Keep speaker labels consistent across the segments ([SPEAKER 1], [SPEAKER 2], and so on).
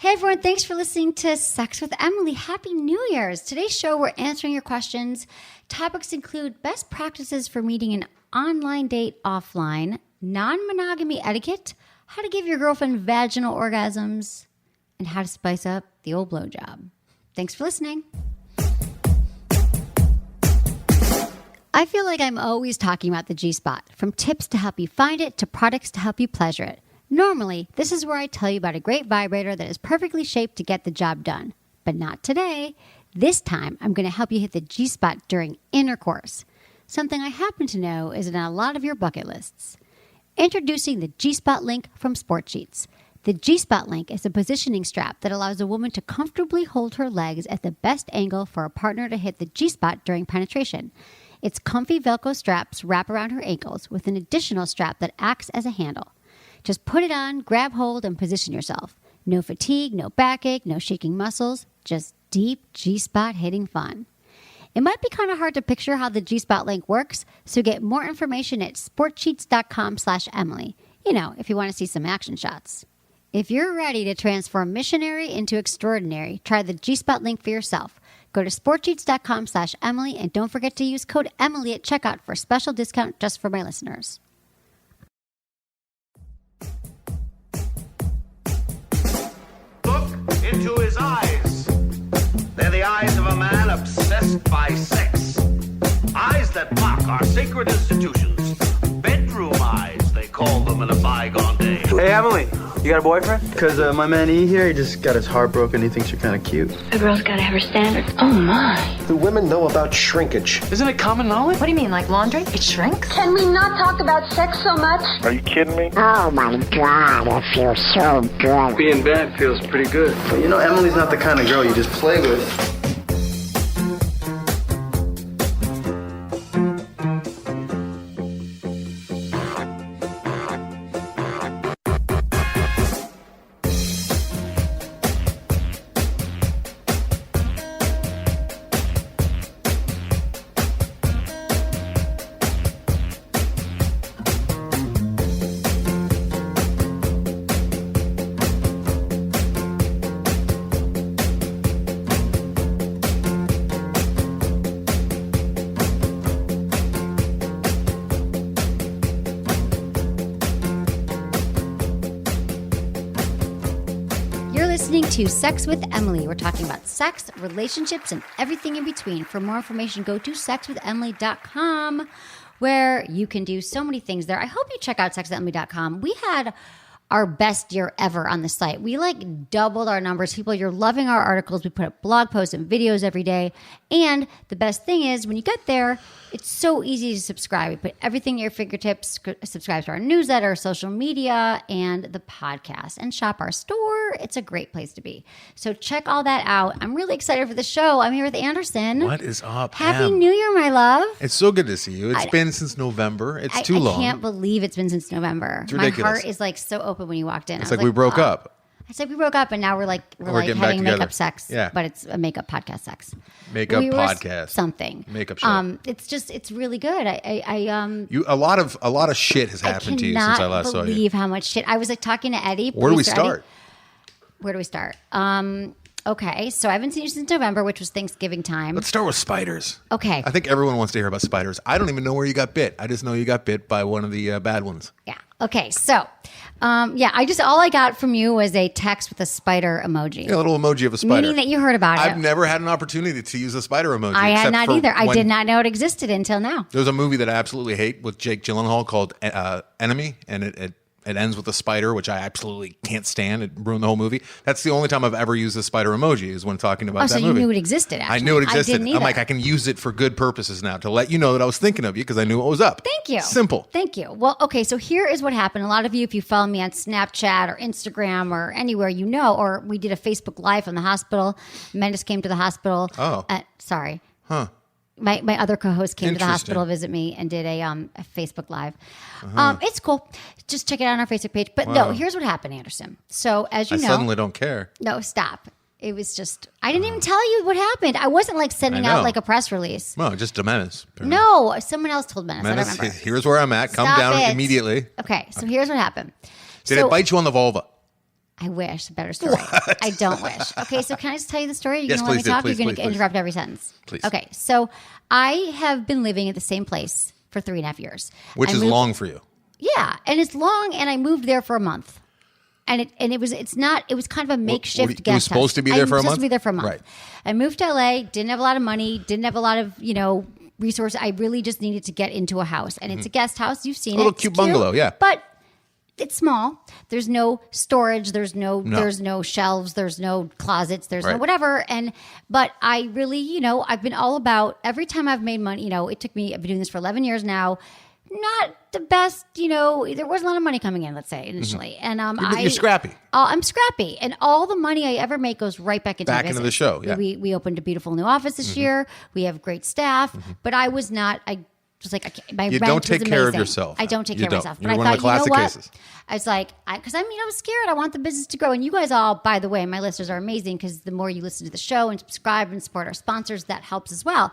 [SPEAKER 1] Hey everyone, thanks for listening to Sex with Emily. Happy New Year's. Today's show, we're answering your questions. Topics include best practices for meeting an online date offline, non-monogamy etiquette, how to give your girlfriend vaginal orgasms, and how to spice up the old blowjob. Thanks for listening. I feel like I'm always talking about the G-spot, from tips to help you find it to products to help you pleasure it. Normally, this is where I tell you about a great vibrator that is perfectly shaped to get the job done. But not today. This time, I'm going to help you hit the G-spot during intercourse. Something I happen to know is on a lot of your bucket lists. Introducing the G-spot link from Sport Sheets. The G-spot link is a positioning strap that allows a woman to comfortably hold her legs at the best angle for a partner to hit the G-spot during penetration. Its comfy Velcro straps wrap around her ankles with an additional strap that acts as a handle. Just put it on, grab hold, and position yourself. No fatigue, no backache, no shaking muscles, just deep G-spot hitting fun. It might be kind of hard to picture how the G-spot link works, so get more information at sportsheets.com/Emily. You know, if you want to see some action shots. If you're ready to transform missionary into extraordinary, try the G-spot link for yourself. Go to sportsheets.com/Emily and don't forget to use code Emily at checkout for a special discount just for my listeners.
[SPEAKER 2] Into his eyes. They're the eyes of a man obsessed by sex. Eyes that mock our sacred institutions. Bedroom eyes, they call them in a bygone day.
[SPEAKER 3] Hey, Emily, you got a boyfriend? Because my man E here, he just got his heart broken. He thinks you're kind of cute.
[SPEAKER 4] A girl's got to have her standards. Oh, my.
[SPEAKER 5] Do women know about shrinkage?
[SPEAKER 3] Isn't it common knowledge?
[SPEAKER 4] What do you mean, like laundry? It shrinks?
[SPEAKER 6] Can we not talk about sex so much?
[SPEAKER 5] Are you kidding me?
[SPEAKER 7] Oh my God, it feels so good.
[SPEAKER 3] Being bad feels pretty good. But you know, Emily's not the kind of girl you just play with.
[SPEAKER 1] Listening to Sex with Emily. We're talking about sex, relationships, and everything in between. For more information, go to sexwithemily.com, where you can do so many things there. I hope you check out sexwithemily.com. We had our best year ever on the site. We doubled our numbers. People, you're loving our articles. We put up blog posts and videos every day. And the best thing is when you get there, it's so easy to subscribe. We put everything at your fingertips. Subscribe to our newsletter, social media, and the podcast. And shop our store. It's a great place to be. So check all that out. I'm really excited for the show. I'm here with Anderson.
[SPEAKER 8] What is up,
[SPEAKER 1] Happy
[SPEAKER 8] Em?
[SPEAKER 1] New Year, my love.
[SPEAKER 8] It's so good to see you. It's been since November. It's too long.
[SPEAKER 1] I can't believe it's been since November.
[SPEAKER 8] It's ridiculous.
[SPEAKER 1] My heart is so open when you walked in.
[SPEAKER 8] It's like we broke up.
[SPEAKER 1] It's like we broke up and now we're
[SPEAKER 8] getting back
[SPEAKER 1] having
[SPEAKER 8] together.
[SPEAKER 1] Makeup sex.
[SPEAKER 8] Yeah.
[SPEAKER 1] But it's a makeup podcast sex.
[SPEAKER 8] Makeup podcast.
[SPEAKER 1] Something.
[SPEAKER 8] Makeup show.
[SPEAKER 1] It's really good.
[SPEAKER 8] A lot of shit has happened to you since I last saw you.
[SPEAKER 1] I cannot believe how much shit. I was talking to Eddie.
[SPEAKER 8] Where do we start?
[SPEAKER 1] Where do we start? Okay, so I haven't seen you since November, which was Thanksgiving time.
[SPEAKER 8] Let's start with spiders.
[SPEAKER 1] Okay.
[SPEAKER 8] I think everyone wants to hear about spiders. I don't even know where you got bit. I just know you got bit by one of the bad ones.
[SPEAKER 1] Yeah. Okay. So, all I got from you was a text with a spider emoji.
[SPEAKER 8] Yeah, a little emoji of a spider.
[SPEAKER 1] Meaning that you heard about it.
[SPEAKER 8] I've never had an opportunity to use a spider emoji.
[SPEAKER 1] I had not either. I did not know it existed until now.
[SPEAKER 8] There's a movie that I absolutely hate with Jake Gyllenhaal called Enemy, and it ends with a spider, which I absolutely can't stand. It ruined the whole movie. That's the only time I've ever used a spider emoji is when talking about that movie.
[SPEAKER 1] Oh, so you knew it existed, actually.
[SPEAKER 8] I knew it existed.
[SPEAKER 1] I didn't
[SPEAKER 8] I'm like, I can use it for good purposes now to let you know that I was thinking of you because I knew what was up.
[SPEAKER 1] Thank you.
[SPEAKER 8] Simple.
[SPEAKER 1] Thank you. Well, okay, so here is what happened. A lot of you, if you follow me on Snapchat or Instagram or anywhere you know, or we did a Facebook Live from the hospital. Menace came to the hospital.
[SPEAKER 8] Oh.
[SPEAKER 1] Sorry.
[SPEAKER 8] Huh.
[SPEAKER 1] My other co-host came to the hospital to visit me and did a Facebook Live. It's cool. Just check it out on our Facebook page. But no, here's what happened, Anderson. So as you know.
[SPEAKER 8] I suddenly don't care.
[SPEAKER 1] No, stop. It was just, I didn't even tell you what happened. I wasn't sending out a press release.
[SPEAKER 8] No, just a Menace. Apparently.
[SPEAKER 1] No, someone else told Menace. I don't remember.
[SPEAKER 8] Here's where I'm at. Come down immediately.
[SPEAKER 1] Okay, so here's what happened.
[SPEAKER 8] Did it bite you on the vulva?
[SPEAKER 1] I wish. A better story. I don't wish. Okay, so can I just tell you the story? You're
[SPEAKER 8] Yes,
[SPEAKER 1] going to let me
[SPEAKER 8] please do.
[SPEAKER 1] talk?
[SPEAKER 8] Please,
[SPEAKER 1] You're going to
[SPEAKER 8] please,
[SPEAKER 1] interrupt every sentence?
[SPEAKER 8] Please.
[SPEAKER 1] Okay, so I have been living at the same place for 3.5 years.
[SPEAKER 8] Which
[SPEAKER 1] I
[SPEAKER 8] is
[SPEAKER 1] moved-
[SPEAKER 8] long for you.
[SPEAKER 1] Yeah, and it's long, and I moved there for a month. And it was kind of a makeshift
[SPEAKER 8] you were
[SPEAKER 1] guest
[SPEAKER 8] supposed
[SPEAKER 1] house.
[SPEAKER 8] to be there for a
[SPEAKER 1] I'm supposed
[SPEAKER 8] month?
[SPEAKER 1] to be there for a month.
[SPEAKER 8] Right.
[SPEAKER 1] I moved to LA, didn't have a lot of money, didn't have a lot of, resources. I really just needed to get into a house. And it's a guest house. You've seen
[SPEAKER 8] A little
[SPEAKER 1] it. It's
[SPEAKER 8] cute bungalow, yeah.
[SPEAKER 1] But it's small. There's no storage. There's no shelves. There's no closets. There's no
[SPEAKER 8] Right.
[SPEAKER 1] whatever. But I really, I've been all about every time I've made money, it took me, I've been doing this for 11 years now. Not the best, there wasn't a lot of money coming in, let's say, initially. And
[SPEAKER 8] You're scrappy.
[SPEAKER 1] I'm scrappy. And all the money I ever make goes right back into
[SPEAKER 8] Back
[SPEAKER 1] my
[SPEAKER 8] into
[SPEAKER 1] business.
[SPEAKER 8] the show, yeah.
[SPEAKER 1] We opened a beautiful new office this year. We have great staff. But I was not, I was like, my
[SPEAKER 8] You
[SPEAKER 1] rent
[SPEAKER 8] don't take
[SPEAKER 1] was
[SPEAKER 8] care of
[SPEAKER 1] amazing.
[SPEAKER 8] yourself.
[SPEAKER 1] I don't take
[SPEAKER 8] You
[SPEAKER 1] care
[SPEAKER 8] don't.
[SPEAKER 1] of myself.
[SPEAKER 8] You're
[SPEAKER 1] But
[SPEAKER 8] one
[SPEAKER 1] I
[SPEAKER 8] of the
[SPEAKER 1] thought,
[SPEAKER 8] classic cases.
[SPEAKER 1] I was like, because I was scared. I want the business to grow. And you guys all, by the way, my listeners are amazing because the more you listen to the show and subscribe and support our sponsors, that helps as well.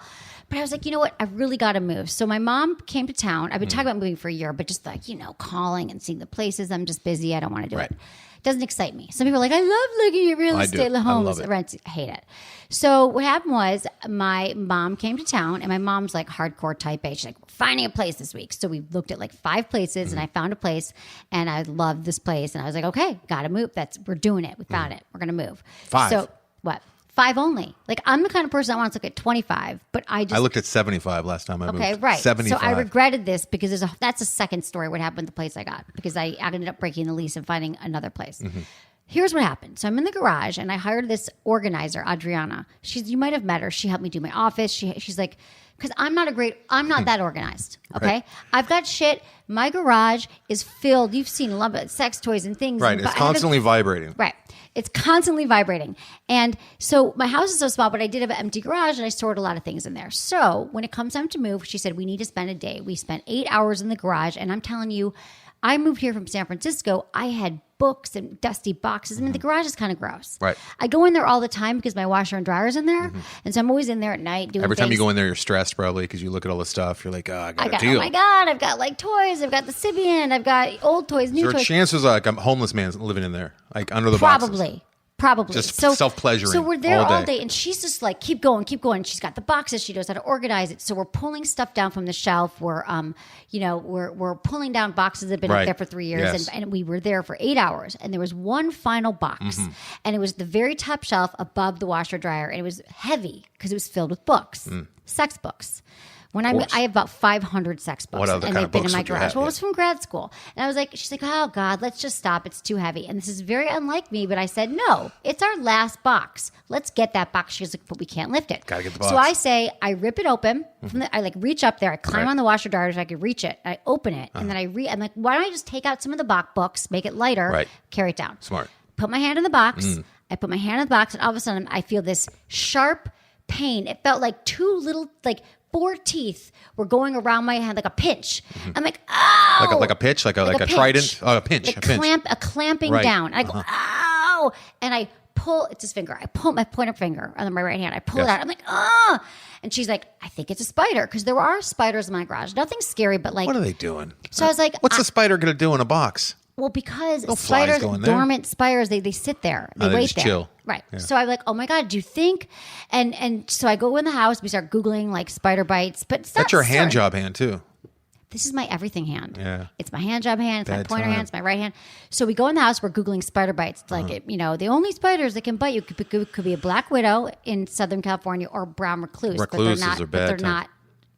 [SPEAKER 1] But I was like, you know what? I really got to move. So my mom came to town. I've been talking about moving for a year, but just like, calling and seeing the places. I'm just busy. I don't want to do
[SPEAKER 8] Right.
[SPEAKER 1] it. Doesn't excite me. Some people are like, I love looking at real
[SPEAKER 8] I
[SPEAKER 1] estate
[SPEAKER 8] do. I
[SPEAKER 1] homes.
[SPEAKER 8] love it.
[SPEAKER 1] Rent. I hate it. So what happened was my mom came to town, and my mom's like hardcore type A. She's like, we're finding a place this week. So we looked at like 5 places, and I found a place, and I loved this place. And I was like, okay, got to move. We're doing it. We found it. We're going to move.
[SPEAKER 8] 5.
[SPEAKER 1] So what? 5 only. Like I'm the kind of person that wants to look at 25, but I
[SPEAKER 8] looked at 75 last time I moved.
[SPEAKER 1] Okay, right.
[SPEAKER 8] 75.
[SPEAKER 1] So I regretted this because that's a second story what happened with the place I got because I ended up breaking the lease and finding another place. Here's what happened. So I'm in the garage and I hired this organizer, Adriana. You might have met her. She helped me do my office. She's like, because I'm not that organized. Okay.
[SPEAKER 8] Right.
[SPEAKER 1] I've got shit. My garage is filled. You've seen a lot of sex toys and things.
[SPEAKER 8] Right.
[SPEAKER 1] And,
[SPEAKER 8] It's
[SPEAKER 1] I have
[SPEAKER 8] constantly vibrating.
[SPEAKER 1] Right. It's constantly vibrating. And so my house is so small, but I did have an empty garage and I stored a lot of things in there. So when it comes time to move, she said, we need to spend a day. We spent 8 hours in the garage. And I'm telling you, I moved here from San Francisco. I had books and dusty boxes. I mean, the garage is kind of gross.
[SPEAKER 8] Right.
[SPEAKER 1] I go in there all the time because my washer and dryer is in there. And so I'm always in there at night doing
[SPEAKER 8] Every time you
[SPEAKER 1] things.
[SPEAKER 8] go in there, you're stressed probably because you look at all the stuff. You're like, oh, I got a
[SPEAKER 1] Oh
[SPEAKER 8] deal.
[SPEAKER 1] my God, I've got like toys. I've got the Sibian. I've got old toys, new
[SPEAKER 8] There are
[SPEAKER 1] toys.
[SPEAKER 8] chances like a homeless man living in there, like under the boxes.
[SPEAKER 1] Probably.
[SPEAKER 8] Just self-pleasuring
[SPEAKER 1] So we're there
[SPEAKER 8] all
[SPEAKER 1] all
[SPEAKER 8] day.
[SPEAKER 1] day, and she's just like, keep going. She's got the boxes. She knows how to organize it. So we're pulling stuff down from the shelf. We're pulling down boxes that have been up
[SPEAKER 8] Right.
[SPEAKER 1] there for 3 years,
[SPEAKER 8] Yes.
[SPEAKER 1] and we were there for 8 hours. And there was one final box, and it was the very top shelf above the washer dryer, and it was heavy because it was filled with books, sex books. When I have about 500 sex books,
[SPEAKER 8] What other
[SPEAKER 1] and
[SPEAKER 8] kind
[SPEAKER 1] they've
[SPEAKER 8] of
[SPEAKER 1] been in
[SPEAKER 8] books
[SPEAKER 1] my
[SPEAKER 8] would you
[SPEAKER 1] garage.
[SPEAKER 8] have?
[SPEAKER 1] Well, it
[SPEAKER 8] Yeah.
[SPEAKER 1] was from grad school, and I was like, she's like, oh God, let's just stop. It's too heavy, and this is very unlike me. But I said, no, it's our last box. Let's get that box. She's like, but we can't lift it.
[SPEAKER 8] Gotta get the
[SPEAKER 1] So
[SPEAKER 8] box.
[SPEAKER 1] I say, I rip it open. I like reach up there. I climb
[SPEAKER 8] Right.
[SPEAKER 1] on the washer dryer so I could reach it. I open it, and then I'm like, why don't I just take out some of the books, make it lighter,
[SPEAKER 8] Right.
[SPEAKER 1] carry it down.
[SPEAKER 8] Smart.
[SPEAKER 1] Put my hand in the box. I put my hand in the box, and all of a sudden, I feel this sharp pain. It felt like 2 little, like 4 teeth were going around my hand, like a pinch. I'm like, oh,
[SPEAKER 8] Like a pitch, like a
[SPEAKER 1] pinch.
[SPEAKER 8] trident, a pinch,
[SPEAKER 1] Like
[SPEAKER 8] a pinch.
[SPEAKER 1] a clamping
[SPEAKER 8] Right.
[SPEAKER 1] down. And I go, ow, and I pull. It's his finger. I pull my pointer finger on my right hand. I pull it
[SPEAKER 8] Yes.
[SPEAKER 1] out. I'm like, ah. And she's like, I think it's a spider because there are spiders in my garage. Nothing scary, but like,
[SPEAKER 8] What are they doing?
[SPEAKER 1] So I was like,
[SPEAKER 8] what's the spider going to do in a box?
[SPEAKER 1] well, because
[SPEAKER 8] No flies
[SPEAKER 1] spiders,
[SPEAKER 8] go in there.
[SPEAKER 1] dormant spiders, they sit there. They
[SPEAKER 8] they
[SPEAKER 1] wait
[SPEAKER 8] just
[SPEAKER 1] there.
[SPEAKER 8] chill.
[SPEAKER 1] Right. So I'm like, oh my God, do you think? And so I go in the house, we start Googling like spider bites, but it's not
[SPEAKER 8] That's your hand
[SPEAKER 1] certain.
[SPEAKER 8] job hand too.
[SPEAKER 1] This is my everything hand.
[SPEAKER 8] Yeah.
[SPEAKER 1] It's my hand job hand. It's my
[SPEAKER 8] Bad
[SPEAKER 1] pointer
[SPEAKER 8] time.
[SPEAKER 1] hand. It's my right hand. So we go in the house. We're Googling spider bites. It's like, the only spiders that can bite you could be a black widow in Southern California or brown recluse.
[SPEAKER 8] Recluses
[SPEAKER 1] but
[SPEAKER 8] are
[SPEAKER 1] they're
[SPEAKER 8] bad
[SPEAKER 1] not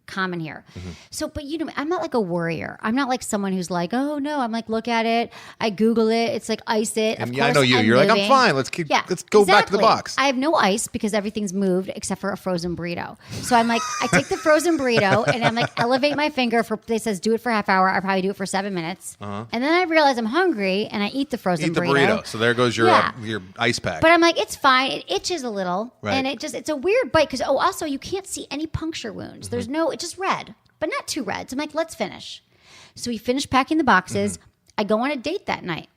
[SPEAKER 1] common here. So, but I'm not like a worrier. I'm not like someone who's like, oh no, I'm like, look at it. I Google it. It's like ice it.
[SPEAKER 8] And
[SPEAKER 1] Of
[SPEAKER 8] yeah, I
[SPEAKER 1] course,
[SPEAKER 8] know you.
[SPEAKER 1] I'm
[SPEAKER 8] You're like, I'm
[SPEAKER 1] moving.
[SPEAKER 8] fine. Let's go back to the
[SPEAKER 1] exactly.
[SPEAKER 8] box.
[SPEAKER 1] I have no ice because everything's moved except for a frozen burrito. So I'm like, I take the frozen burrito and I'm like, elevate my finger for, they says do it for half hour. I probably do it for 7 minutes. And then I realize I'm hungry and I eat the frozen
[SPEAKER 8] Eat the burrito. So there goes your
[SPEAKER 1] Yeah.
[SPEAKER 8] your ice pack.
[SPEAKER 1] But I'm like, it's fine. It itches a little.
[SPEAKER 8] Right.
[SPEAKER 1] And it's a weird bite because, also you can't see any puncture wounds. There's it's just red, but not too red. So I'm like, let's finish. So we finish packing the boxes. I go on a date that night.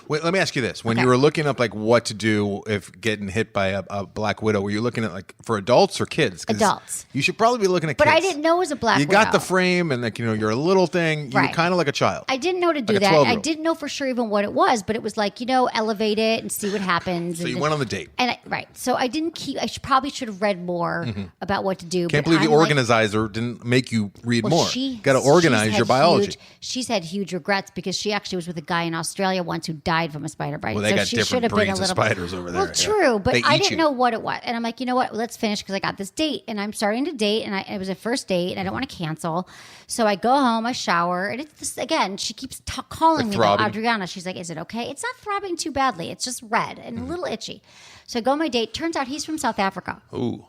[SPEAKER 8] Wait, let me ask you this: when
[SPEAKER 1] Okay.
[SPEAKER 8] you were looking up like what to do if getting hit by a black widow, were you looking at like for adults or kids? 'Cause
[SPEAKER 1] Adults.
[SPEAKER 8] You should probably be looking at
[SPEAKER 1] But
[SPEAKER 8] kids.
[SPEAKER 1] I didn't know it was a black
[SPEAKER 8] You
[SPEAKER 1] widow.
[SPEAKER 8] got the frame, and like you're a little thing. You were
[SPEAKER 1] Right.
[SPEAKER 8] kind of like a child.
[SPEAKER 1] I didn't know to do
[SPEAKER 8] Like a
[SPEAKER 1] that. I
[SPEAKER 8] 12-year-old.
[SPEAKER 1] didn't know for sure even what it was, but it was like, elevate it and see what happens.
[SPEAKER 8] So you went on the date.
[SPEAKER 1] And right. So I didn't keep, probably should have read more about what to do.
[SPEAKER 8] Can't
[SPEAKER 1] but
[SPEAKER 8] believe the
[SPEAKER 1] I'm like-
[SPEAKER 8] organizer didn't make you read
[SPEAKER 1] Well,
[SPEAKER 8] more. Got to
[SPEAKER 1] she's
[SPEAKER 8] organize
[SPEAKER 1] had
[SPEAKER 8] your biology.
[SPEAKER 1] She's had huge regrets because she actually was with a guy in Australia once who died from a spider bite.
[SPEAKER 8] Well, they
[SPEAKER 1] so
[SPEAKER 8] got
[SPEAKER 1] she
[SPEAKER 8] different
[SPEAKER 1] should have been a
[SPEAKER 8] breeds of
[SPEAKER 1] little
[SPEAKER 8] spiders over there.
[SPEAKER 1] Well,
[SPEAKER 8] Yeah.
[SPEAKER 1] true, but
[SPEAKER 8] They
[SPEAKER 1] I
[SPEAKER 8] eat
[SPEAKER 1] didn't
[SPEAKER 8] you.
[SPEAKER 1] know what it was, and I'm like, you know what? Let's finish because I got this date, and I'm starting to date, and it was a first date, and I don't want to cancel. So I go home, I shower, and it's this, again. She keeps calling me,
[SPEAKER 8] throbbing.
[SPEAKER 1] Adriana. She's like, "Is it okay?" It's not throbbing too badly. It's just red and a little itchy. So I go on my date. Turns out he's from South Africa.
[SPEAKER 8] Ooh.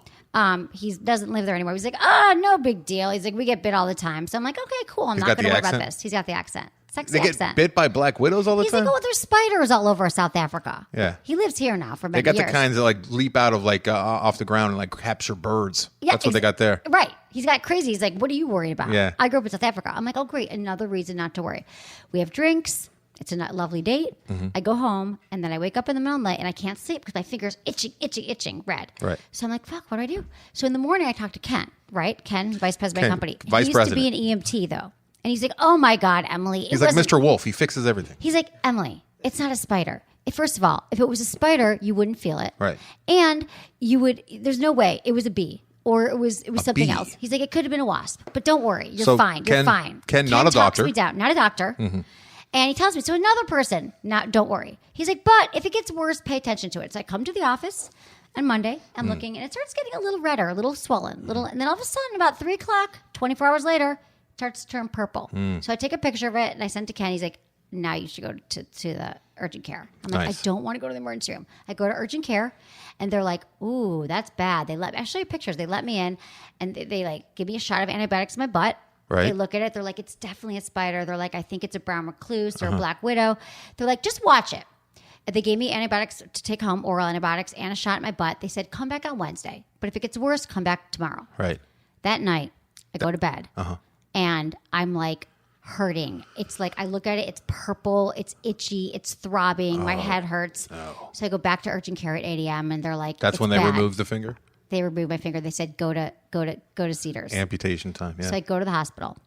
[SPEAKER 1] He doesn't live there anymore. He's like, no big deal. He's like, we get bit all the time. So I'm like, okay, cool. I'm
[SPEAKER 8] He's
[SPEAKER 1] not
[SPEAKER 8] got
[SPEAKER 1] going to
[SPEAKER 8] the
[SPEAKER 1] worry about
[SPEAKER 8] accent?
[SPEAKER 1] this. He's got the accent. Sexy
[SPEAKER 8] They get
[SPEAKER 1] accent.
[SPEAKER 8] bit by black widows all the
[SPEAKER 1] He's
[SPEAKER 8] time.
[SPEAKER 1] like, oh, there's spiders all over South Africa.
[SPEAKER 8] Yeah.
[SPEAKER 1] He lives here now for many
[SPEAKER 8] They got
[SPEAKER 1] years.
[SPEAKER 8] the kinds that like leap out of like off the ground and like capture birds.
[SPEAKER 1] Yeah,
[SPEAKER 8] That's what they got there.
[SPEAKER 1] Right. He's got crazy. He's like, what are you worried about?
[SPEAKER 8] Yeah.
[SPEAKER 1] I grew up in South Africa. I'm like, oh, great. Another reason not to worry. We have drinks. It's a lovely date.
[SPEAKER 8] Mm-hmm.
[SPEAKER 1] I go home and then I wake up in the middle of the night and I can't sleep because my fingers itching, red.
[SPEAKER 8] Right.
[SPEAKER 1] So I'm like, fuck, what do I do? So in the morning I talk to Ken, right? Ken, vice president of my company.
[SPEAKER 8] Vice
[SPEAKER 1] he used
[SPEAKER 8] president.
[SPEAKER 1] to be an EMT though. And he's like, oh my God, Emily.
[SPEAKER 8] He's like Mr. Wolf. He fixes everything.
[SPEAKER 1] He's like, Emily, it's not a spider. First of all, if it was a spider, you wouldn't feel it.
[SPEAKER 8] Right.
[SPEAKER 1] And you would, there's no way it was a bee or it was something
[SPEAKER 8] bee.
[SPEAKER 1] else. He's like, it could have been a wasp, but don't worry. You're
[SPEAKER 8] So
[SPEAKER 1] fine. You're
[SPEAKER 8] Ken-
[SPEAKER 1] fine.
[SPEAKER 8] Ken, not a
[SPEAKER 1] talks
[SPEAKER 8] doctor.
[SPEAKER 1] me down, not a doctor. And he tells me, so another person, don't worry. He's like, but if it gets worse, pay attention to it. So I come to the office on Monday. I'm looking and it starts getting a little redder, a little swollen, and then all of a sudden, about 3 o'clock, 24 hours later, it starts to turn purple. So I take a picture of it and I send it to Ken. He's like, now you should go to the urgent care. I'm like,
[SPEAKER 8] Nice.
[SPEAKER 1] I don't want to go to the emergency room. I go to urgent care and they're like, ooh, that's bad. I'll show you pictures. They let me in and they like give me a shot of antibiotics in my butt.
[SPEAKER 8] Right.
[SPEAKER 1] They look at it. They're like, it's definitely a spider. They're like, I think it's a brown recluse or a black widow. They're like, just watch it. And they gave me antibiotics to take home, oral antibiotics, and a shot in my butt. They said, come back on Wednesday. But if it gets worse, come back tomorrow.
[SPEAKER 8] Right.
[SPEAKER 1] That night, I go to bed. And I'm like hurting. It's like, I look at it, it's purple, it's itchy, it's throbbing, my head hurts. So I go back to urgent care at 8 a.m. and they're like,
[SPEAKER 8] That's
[SPEAKER 1] it's
[SPEAKER 8] when they
[SPEAKER 1] bad.
[SPEAKER 8] removed the finger.
[SPEAKER 1] They removed my finger. They said, go to Cedars.
[SPEAKER 8] Amputation time. Yeah.
[SPEAKER 1] So I go to the hospital.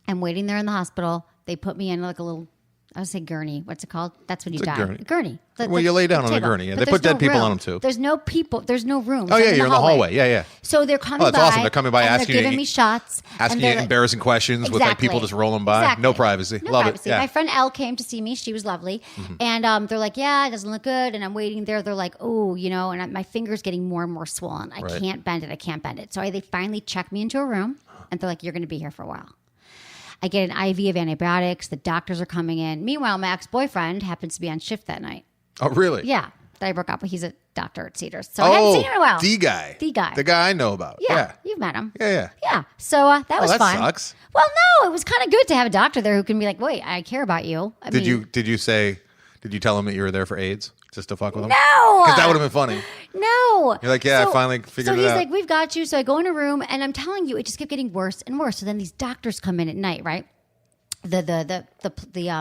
[SPEAKER 1] I'm waiting there in the hospispital. They put me in like a little, I would say gurney. What's it called? That's when you
[SPEAKER 8] It's a
[SPEAKER 1] die.
[SPEAKER 8] gurney.
[SPEAKER 1] The-
[SPEAKER 8] Well, you lay down on a
[SPEAKER 1] table.
[SPEAKER 8] gurney. Yeah.
[SPEAKER 1] But
[SPEAKER 8] They put
[SPEAKER 1] there's
[SPEAKER 8] dead people
[SPEAKER 1] room.
[SPEAKER 8] on them, too.
[SPEAKER 1] There's no people. There's no room.
[SPEAKER 8] Oh,
[SPEAKER 1] So
[SPEAKER 8] yeah, you're in the hallway. Yeah, yeah.
[SPEAKER 1] So they're coming
[SPEAKER 8] Oh, that's
[SPEAKER 1] by.
[SPEAKER 8] awesome. They're coming by
[SPEAKER 1] and
[SPEAKER 8] asking
[SPEAKER 1] they're
[SPEAKER 8] you-
[SPEAKER 1] giving me shots.
[SPEAKER 8] Asking
[SPEAKER 1] and
[SPEAKER 8] you
[SPEAKER 1] they're like-
[SPEAKER 8] embarrassing questions with like people
[SPEAKER 1] Exactly.
[SPEAKER 8] just rolling by.
[SPEAKER 1] Exactly.
[SPEAKER 8] No privacy.
[SPEAKER 1] No
[SPEAKER 8] Love
[SPEAKER 1] privacy.
[SPEAKER 8] it. Yeah.
[SPEAKER 1] My friend Elle came to see me. She was lovely. And they're like, yeah, it doesn't look good. And I'm waiting there. They're like, oh, and my finger's getting more and more swollen. I
[SPEAKER 8] Right.
[SPEAKER 1] can't bend it. I can't bend it. So they finally check me into a room and they're like, you're going to be here for a while. I get an IV of antibiotics. The doctors are coming in. Meanwhile, my ex-boyfriend happens to be on shift that night.
[SPEAKER 8] Oh, really?
[SPEAKER 1] Yeah. That I broke up with. He's a doctor at Cedars. So I haven't seen him in a while.
[SPEAKER 8] The guy.
[SPEAKER 1] The guy.
[SPEAKER 8] The guy I know about.
[SPEAKER 1] Yeah. You've met him.
[SPEAKER 8] Yeah, yeah.
[SPEAKER 1] Yeah. So that was
[SPEAKER 8] that
[SPEAKER 1] fun.
[SPEAKER 8] sucks.
[SPEAKER 1] Well, no, it was kind of good to have a doctor there who can be like, wait, I care about you.
[SPEAKER 8] Did you tell him that you were there for AIDS just to fuck with him?
[SPEAKER 1] No.
[SPEAKER 8] Because that would have been funny.
[SPEAKER 1] No.
[SPEAKER 8] You're like, yeah, I finally figured it
[SPEAKER 1] So he's
[SPEAKER 8] out.
[SPEAKER 1] like, we've got you. So I go in a room and I'm telling you, it just kept getting worse and worse. So then these doctors come in at night, right? The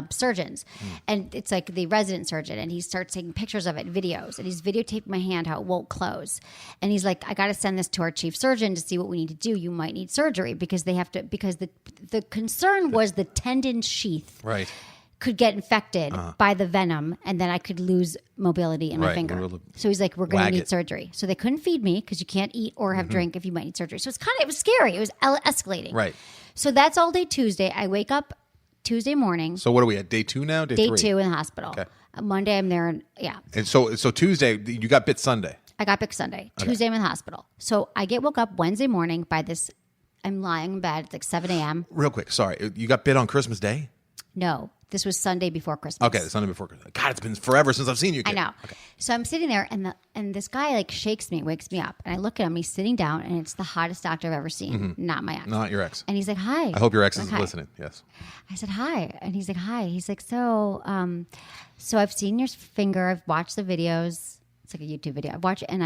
[SPEAKER 1] surgeons, and it's like the resident surgeon, and he starts taking pictures of it, videos, and he's videotaping my hand how it won't close, and he's like, I got to send this to our chief surgeon to see what we need to do. You might need surgery because the concern was the tendon sheath
[SPEAKER 8] Right.
[SPEAKER 1] could get infected by the venom, and then I could lose mobility in my
[SPEAKER 8] Right.
[SPEAKER 1] finger.
[SPEAKER 8] We'll
[SPEAKER 1] So he's like, we're going to
[SPEAKER 8] wag
[SPEAKER 1] need
[SPEAKER 8] it.
[SPEAKER 1] surgery. So they couldn't feed me because you can't eat or have drink if you might need surgery. So it was scary. It was escalating.
[SPEAKER 8] Right.
[SPEAKER 1] So that's all day Tuesday. I wake up Tuesday morning,
[SPEAKER 8] So what are we at? Day 2 now?
[SPEAKER 1] day
[SPEAKER 8] 3?
[SPEAKER 1] 2 in the hospital.
[SPEAKER 8] Okay.
[SPEAKER 1] Monday I'm there, and
[SPEAKER 8] And so Tuesday, you got bit Sunday.
[SPEAKER 1] I got picked Sunday. Tuesday I'm in the hospital. So I get woke up Wednesday morning by this. I'm lying in bed. It's like 7 a.m.
[SPEAKER 8] Real quick, sorry. You got bit on Christmas Day?
[SPEAKER 1] No, this was Sunday before Christmas.
[SPEAKER 8] Okay, the Sunday before Christmas. God, it's been forever since I've seen you.
[SPEAKER 1] I
[SPEAKER 8] Kid.
[SPEAKER 1] know.
[SPEAKER 8] Okay.
[SPEAKER 1] So I'm sitting there, and this guy like shakes me, wakes me up, and I look at him. He's sitting down, and it's the hottest doctor I've ever seen. Not my ex.
[SPEAKER 8] Not your ex.
[SPEAKER 1] And he's like, "Hi."
[SPEAKER 8] I hope your ex
[SPEAKER 1] I'm
[SPEAKER 8] is
[SPEAKER 1] like, "Hi."
[SPEAKER 8] listening. Yes.
[SPEAKER 1] I said, "Hi," and he's like, "Hi." He's like, so I've seen your finger. I've watched the videos. It's like a YouTube video. I've watched it, and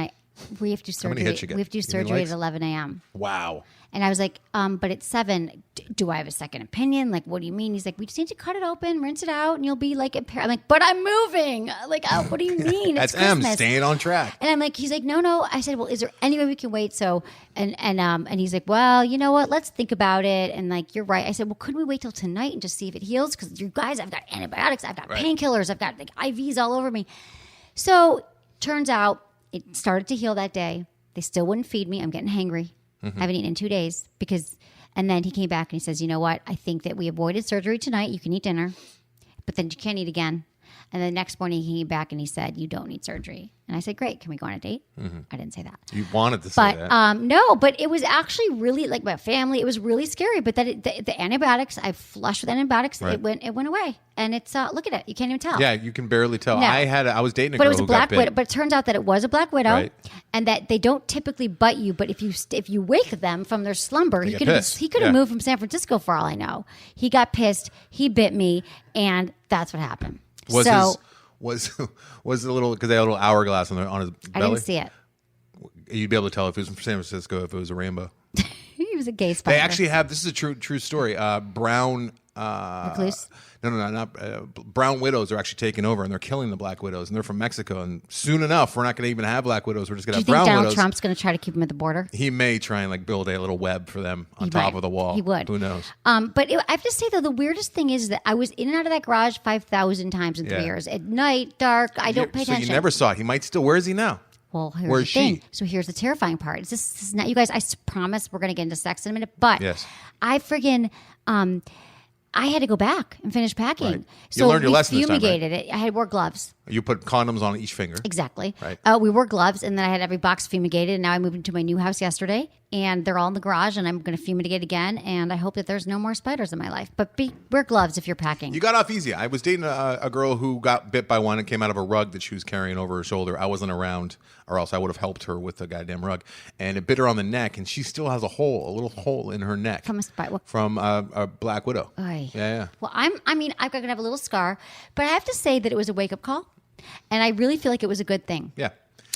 [SPEAKER 1] We have to do
[SPEAKER 8] How many
[SPEAKER 1] surgery.
[SPEAKER 8] hits you get?
[SPEAKER 1] We have to do
[SPEAKER 8] You mean
[SPEAKER 1] surgery at
[SPEAKER 8] likes?
[SPEAKER 1] 11 a.m.
[SPEAKER 8] Wow.
[SPEAKER 1] And I was like, but it's 7. Do I have a second opinion? Like, what do you mean? He's like, we just need to cut it open, rinse it out, and you'll be like, I'm like, but I'm moving. Like, oh, what do you mean?
[SPEAKER 8] That's
[SPEAKER 1] It's
[SPEAKER 8] M,
[SPEAKER 1] Christmas.
[SPEAKER 8] staying on track.
[SPEAKER 1] And I'm like, he's like, no. I said, well, is there any way we can wait? So, and he's like, well, you know what? Let's think about it. And like, you're right. I said, well, couldn't we wait till tonight and just see if it heals? Because you guys, I've got antibiotics, I've got painkillers, I've got like IVs all over me. So turns out it started to heal that day. They still wouldn't feed me. I'm getting hangry. I haven't eaten in 2 days and then he came back and he says, you know what? I think that we avoided surgery tonight. You can eat dinner, but then you can't eat again. And then the next morning he came back and he said, you don't need surgery. And I said, great. Can we go on a date? I didn't say that.
[SPEAKER 8] You wanted to say that.
[SPEAKER 1] But no, but it was actually really like my family. It was really scary. But the antibiotics, I flushed with antibiotics.
[SPEAKER 8] Right.
[SPEAKER 1] It went away. And it's look at it. You can't even tell.
[SPEAKER 8] Yeah, you can barely tell.
[SPEAKER 1] No.
[SPEAKER 8] I was dating a
[SPEAKER 1] But
[SPEAKER 8] girl
[SPEAKER 1] it was a
[SPEAKER 8] who got
[SPEAKER 1] black
[SPEAKER 8] bit.
[SPEAKER 1] widow. But it turns out that it was a black widow,
[SPEAKER 8] Right.
[SPEAKER 1] and that they don't typically bite you. But if you wake them from their slumber, he
[SPEAKER 8] get
[SPEAKER 1] could have
[SPEAKER 8] pissed.
[SPEAKER 1] he could have moved from San Francisco for all I know. He got pissed. He bit me, and that's what happened.
[SPEAKER 8] Was the little, because they had a little hourglass on his belly?
[SPEAKER 1] I didn't see it.
[SPEAKER 8] You'd be able to tell if it was from San Francisco, if it was a rainbow.
[SPEAKER 1] He was a gay spider.
[SPEAKER 8] They actually have, this is a true story. Brown
[SPEAKER 1] Recluse?
[SPEAKER 8] brown widows are actually taking over, and they're killing the black widows, and they're from Mexico. And soon enough, we're not going to even have black widows. We're just going
[SPEAKER 1] Do
[SPEAKER 8] to
[SPEAKER 1] you
[SPEAKER 8] have
[SPEAKER 1] think
[SPEAKER 8] brown
[SPEAKER 1] Donald
[SPEAKER 8] widows.
[SPEAKER 1] Trump's going to try to keep him at the border?
[SPEAKER 8] He may try and like build a little web for them on
[SPEAKER 1] He
[SPEAKER 8] top
[SPEAKER 1] might.
[SPEAKER 8] of the wall.
[SPEAKER 1] He would.
[SPEAKER 8] Who knows?
[SPEAKER 1] But I have to say though, the weirdest thing is that I was in and out of that garage 5,000 times in 3
[SPEAKER 8] Yeah.
[SPEAKER 1] years. At night, dark. I don't pay
[SPEAKER 8] So
[SPEAKER 1] attention.
[SPEAKER 8] you never saw it. He might still. Where is he now?
[SPEAKER 1] Well, here's
[SPEAKER 8] Where's
[SPEAKER 1] the thing.
[SPEAKER 8] she?
[SPEAKER 1] So here's the terrifying part. This is not, you guys, I promise we're going to get into sex in a minute, but
[SPEAKER 8] Yes.
[SPEAKER 1] I friggin', I had to go back and finish packing.
[SPEAKER 8] Right. You
[SPEAKER 1] So
[SPEAKER 8] learned your
[SPEAKER 1] we
[SPEAKER 8] lesson this time, right?
[SPEAKER 1] fumigated it. I had wore gloves.
[SPEAKER 8] You put condoms on each finger.
[SPEAKER 1] Exactly.
[SPEAKER 8] Right.
[SPEAKER 1] We wore gloves, and then I had every box fumigated. And now I moved into my new house yesterday, and they're all in the garage, and I'm going to fumigate again. And I hope that there's no more spiders in my life. But wear gloves if you're packing.
[SPEAKER 8] You got off easy. I was dating a girl who got bit by one and came out of a rug that she was carrying over her shoulder. I wasn't around, or else I would have helped her with the goddamn rug. And it bit her on the neck, and she still has a little hole in her neck
[SPEAKER 1] From a spider.
[SPEAKER 8] from a black widow.
[SPEAKER 1] Oy.
[SPEAKER 8] Yeah.
[SPEAKER 1] Well, I'm going to have a little scar, but I have to say that it was a wake up call, and I really feel like it was a good thing.
[SPEAKER 8] Yeah.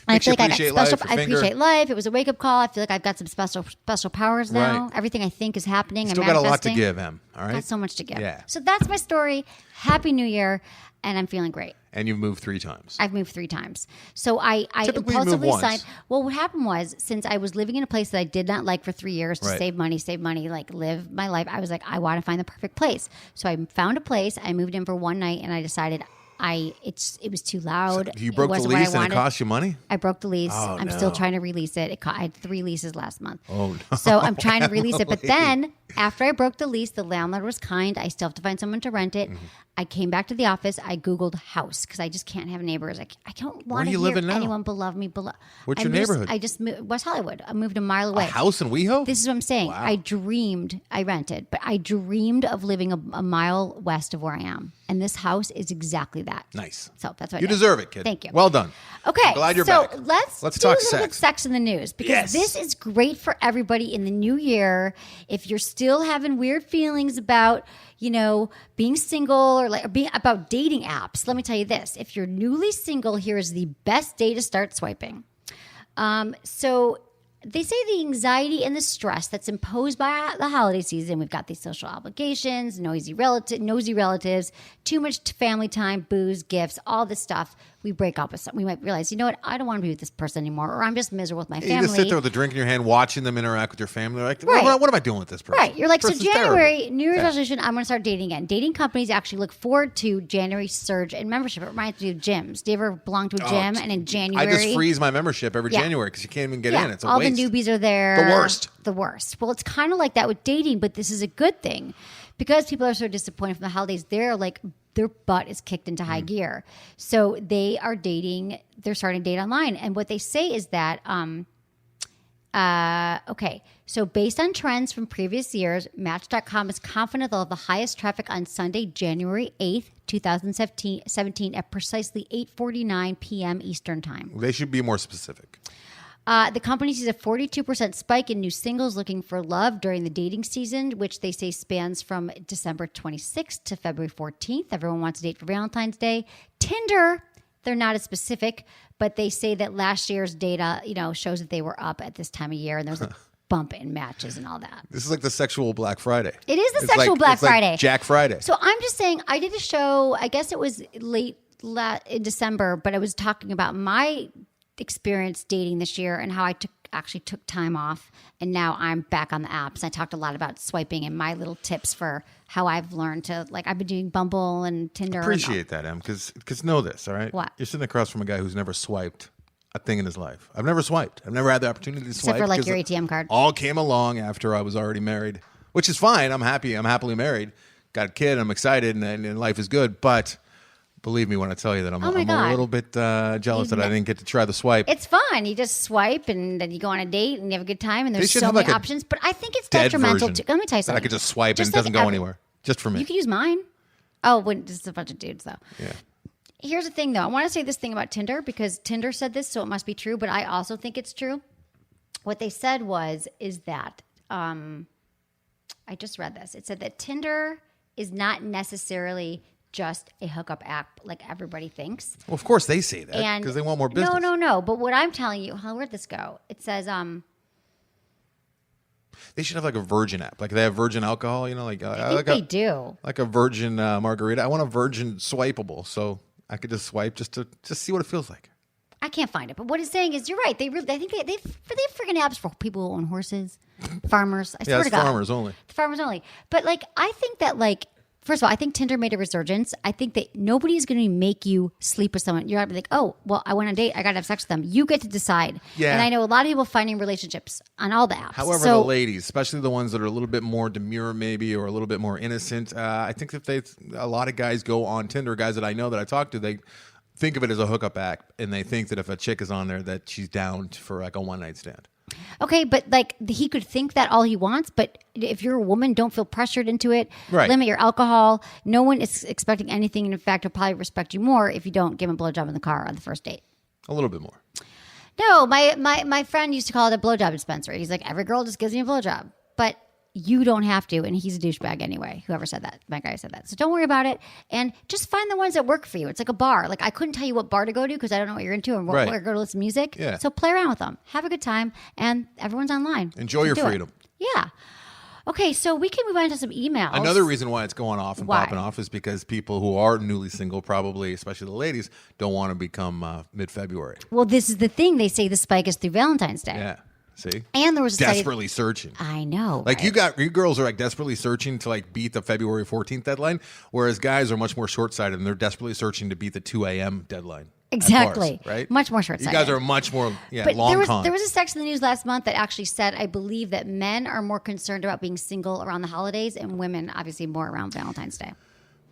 [SPEAKER 1] I
[SPEAKER 8] Makes
[SPEAKER 1] feel
[SPEAKER 8] you
[SPEAKER 1] like I
[SPEAKER 8] appreciate
[SPEAKER 1] got special.
[SPEAKER 8] life, your
[SPEAKER 1] I
[SPEAKER 8] finger.
[SPEAKER 1] appreciate life. It was a wake up call. I feel like I've got some special powers now.
[SPEAKER 8] Right.
[SPEAKER 1] Everything I think is happening.
[SPEAKER 8] Still
[SPEAKER 1] I'm
[SPEAKER 8] got a lot to
[SPEAKER 1] manifesting.
[SPEAKER 8] give, Em. All right.
[SPEAKER 1] Got so much to give.
[SPEAKER 8] Yeah.
[SPEAKER 1] So that's my story. Happy New Year, and I'm feeling great.
[SPEAKER 8] And you've moved 3 times.
[SPEAKER 1] I've moved 3 times. So I
[SPEAKER 8] Typically you move
[SPEAKER 1] impulsively
[SPEAKER 8] once.
[SPEAKER 1] signed. Well, what happened was, since I was living in a place that I did not like for 3 years to
[SPEAKER 8] Right.
[SPEAKER 1] save money, like live my life, I was like, I want to find the perfect place. So I found a place. I moved in for one night, and I decided it was too loud.
[SPEAKER 8] You broke the
[SPEAKER 1] wasn't what I
[SPEAKER 8] lease and it
[SPEAKER 1] wanted.
[SPEAKER 8] cost you money?
[SPEAKER 1] I broke the lease.
[SPEAKER 8] Oh,
[SPEAKER 1] I'm
[SPEAKER 8] no.
[SPEAKER 1] still trying to release it. I had 3 leases last month.
[SPEAKER 8] Oh, no.
[SPEAKER 1] So I'm trying to release it. But then after I broke the lease, the landlord was kind. I still have to find someone to rent it. I came back to the office. I Googled house because I just can't have neighbors. I don't want to
[SPEAKER 8] you
[SPEAKER 1] hear
[SPEAKER 8] living now?
[SPEAKER 1] anyone below me.
[SPEAKER 8] What's your neighborhood?
[SPEAKER 1] I just moved West Hollywood. I moved a mile away.
[SPEAKER 8] A house in WeHo?
[SPEAKER 1] This is what I'm saying.
[SPEAKER 8] Wow.
[SPEAKER 1] I rented, but I dreamed of living a mile west of where I am. And this house is exactly that.
[SPEAKER 8] Nice.
[SPEAKER 1] So that's what I
[SPEAKER 8] You
[SPEAKER 1] did.
[SPEAKER 8] deserve it, kid.
[SPEAKER 1] Thank you.
[SPEAKER 8] Well done.
[SPEAKER 1] Okay,
[SPEAKER 8] I'm glad you're
[SPEAKER 1] so
[SPEAKER 8] back.
[SPEAKER 1] let's
[SPEAKER 8] talk
[SPEAKER 1] do a little
[SPEAKER 8] sex.
[SPEAKER 1] bit sex in the news because
[SPEAKER 8] Yes.
[SPEAKER 1] this is great for everybody in the new year. If you're still having weird feelings about, being single or being about dating apps, let me tell you this: if you're newly single, here is the best day to start swiping. So they say the anxiety and the stress that's imposed by the holiday season. We've got these social obligations, nosy relatives, too much family time, booze, gifts, all this stuff. We break up with something. We might realize, you know what? I don't want to be with this person anymore, or I'm just miserable with my
[SPEAKER 8] You
[SPEAKER 1] family.
[SPEAKER 8] just sit there with a drink in your hand, watching them interact with your family. Like,
[SPEAKER 1] Right.
[SPEAKER 8] what am I doing with this person?
[SPEAKER 1] Right. You're like, so
[SPEAKER 8] Person's
[SPEAKER 1] January,
[SPEAKER 8] terrible.
[SPEAKER 1] New Year's
[SPEAKER 8] Yeah.
[SPEAKER 1] resolution, I'm going to start dating again. Dating companies actually look forward to January's surge in membership. It reminds me of gyms. Do you ever belong to a gym? And in January,
[SPEAKER 8] I just freeze my membership every
[SPEAKER 1] Yeah.
[SPEAKER 8] January because you can't even get
[SPEAKER 1] yeah,
[SPEAKER 8] in. It's a
[SPEAKER 1] all
[SPEAKER 8] waste.
[SPEAKER 1] the newbies are there.
[SPEAKER 8] The worst.
[SPEAKER 1] The worst. Well, it's kind of like that with dating, but this is a good thing because people are so disappointed from the holidays. Their butt is kicked into high gear. So they are dating. They're starting to date online, and what they say is that. Okay, so based on trends from previous years, Match.com is confident they'll have the highest traffic on Sunday, January 8th, 2017 at precisely 8:49 p.m. Eastern Time.
[SPEAKER 8] They should be more specific.
[SPEAKER 1] The company sees a 42% spike in new singles looking for love during the dating season, which they say spans from December 26th to February 14th. Everyone wants to date for Valentine's Day. Tinder, They're not as specific, but they say that last year's data, shows that they were up at this time of year, and there was a bump in matches and all that.
[SPEAKER 8] This is like the sexual Black Friday.
[SPEAKER 1] It is the sexual Black Friday.
[SPEAKER 8] Like Jack Friday.
[SPEAKER 1] So I'm just saying, I did a show, I guess it was late in December, but I was talking about my experience dating this year and how I actually took time off, and now I'm back on the apps. I talked a lot about swiping and my little tips for how I've learned to, I've been doing Bumble and Tinder.
[SPEAKER 8] Appreciate that, Em, because know this, all right?
[SPEAKER 1] What?
[SPEAKER 8] You're sitting across from a guy who's never swiped a thing in his life. I've never swiped. I've never had the opportunity to swipe.
[SPEAKER 1] Except for your ATM card.
[SPEAKER 8] All came along after I was already married, which is fine. I'm happy. I'm happily married. Got a kid. I'm excited, and life is good. But believe me when I tell you that I'm a little bit jealous that I didn't get to try the swipe.
[SPEAKER 1] It's fun. You just swipe, and then you go on a date, and you have a good time, and there's so many options. But I think it's detrimental. Let me tell you something.
[SPEAKER 8] I could just swipe and it doesn't go anywhere. Just for me.
[SPEAKER 1] You can use mine. Oh, just a bunch of dudes, though.
[SPEAKER 8] Yeah.
[SPEAKER 1] Here's the thing, though. I want to say this thing about Tinder because Tinder said this, so it must be true, but I also think it's true. What they said is that, I just read this. It said that Tinder is not necessarily just a hookup app like everybody thinks.
[SPEAKER 8] Well, of course they say that because they want more business.
[SPEAKER 1] No. But what I'm telling you, where'd this go? It says,
[SPEAKER 8] they should have like a virgin app. Like they have virgin alcohol,
[SPEAKER 1] I think they do.
[SPEAKER 8] Like a virgin margarita. I want a virgin swipeable, so I could just swipe just to see what it feels like.
[SPEAKER 1] I can't find it, but what it's saying is you're right. I think they have freaking apps for people who own horses, farmers. I swear to God,
[SPEAKER 8] farmers only.
[SPEAKER 1] Farmers only. But I think that first of all, I think Tinder made a resurgence. I think that nobody's going to make you sleep with someone. You're going to be like, oh, well, I went on a date. I got to have sex with them. You get to decide. Yeah. And I know a lot of people finding relationships on all the apps.
[SPEAKER 8] However, the ladies, especially the ones that are a little bit more demure maybe or a little bit more innocent, I think that a lot of guys go on Tinder, guys that I know that I talk to, they think of it as a hookup app, and they think that if a chick is on there that she's down for like a one-night stand.
[SPEAKER 1] Okay, but he could think that all he wants, but if you're a woman, don't feel pressured into it.
[SPEAKER 8] Right.
[SPEAKER 1] Limit your alcohol. No one is expecting anything, and in fact, he'll probably respect you more if you don't give him a blowjob in the car on the first date.
[SPEAKER 8] A little bit more.
[SPEAKER 1] No, my friend used to call it a blowjob dispenser. He's like, every girl just gives me a blowjob, but you don't have to, and he's a douchebag anyway. Whoever said that, my guy said that. So don't worry about it, and just find the ones that work for you. It's like a bar. I couldn't tell you what bar to go to because I don't know what you're into and where to go to listen to music.
[SPEAKER 8] Yeah.
[SPEAKER 1] So play around with them, have a good time, and everyone's online.
[SPEAKER 8] Enjoy your freedom.
[SPEAKER 1] Yeah. Okay, so we can move on to some emails.
[SPEAKER 8] Another reason why it's going off and popping off is because people who are newly single, probably, especially the ladies, don't want to become mid-February.
[SPEAKER 1] Well, this is the thing. They say the spike is through Valentine's Day.
[SPEAKER 8] Yeah. See?
[SPEAKER 1] And there was a
[SPEAKER 8] desperately searching.
[SPEAKER 1] I know.
[SPEAKER 8] You girls are desperately searching to beat the February 14th deadline, whereas guys are much more short-sighted and they're desperately searching to beat the 2 a.m. deadline.
[SPEAKER 1] Exactly.
[SPEAKER 8] Bars, right?
[SPEAKER 1] Much more short-sighted.
[SPEAKER 8] You guys are much more
[SPEAKER 1] but
[SPEAKER 8] long con.
[SPEAKER 1] There was a section in the news last month that actually said, I believe that men are more concerned about being single around the holidays and women obviously more around Valentine's Day.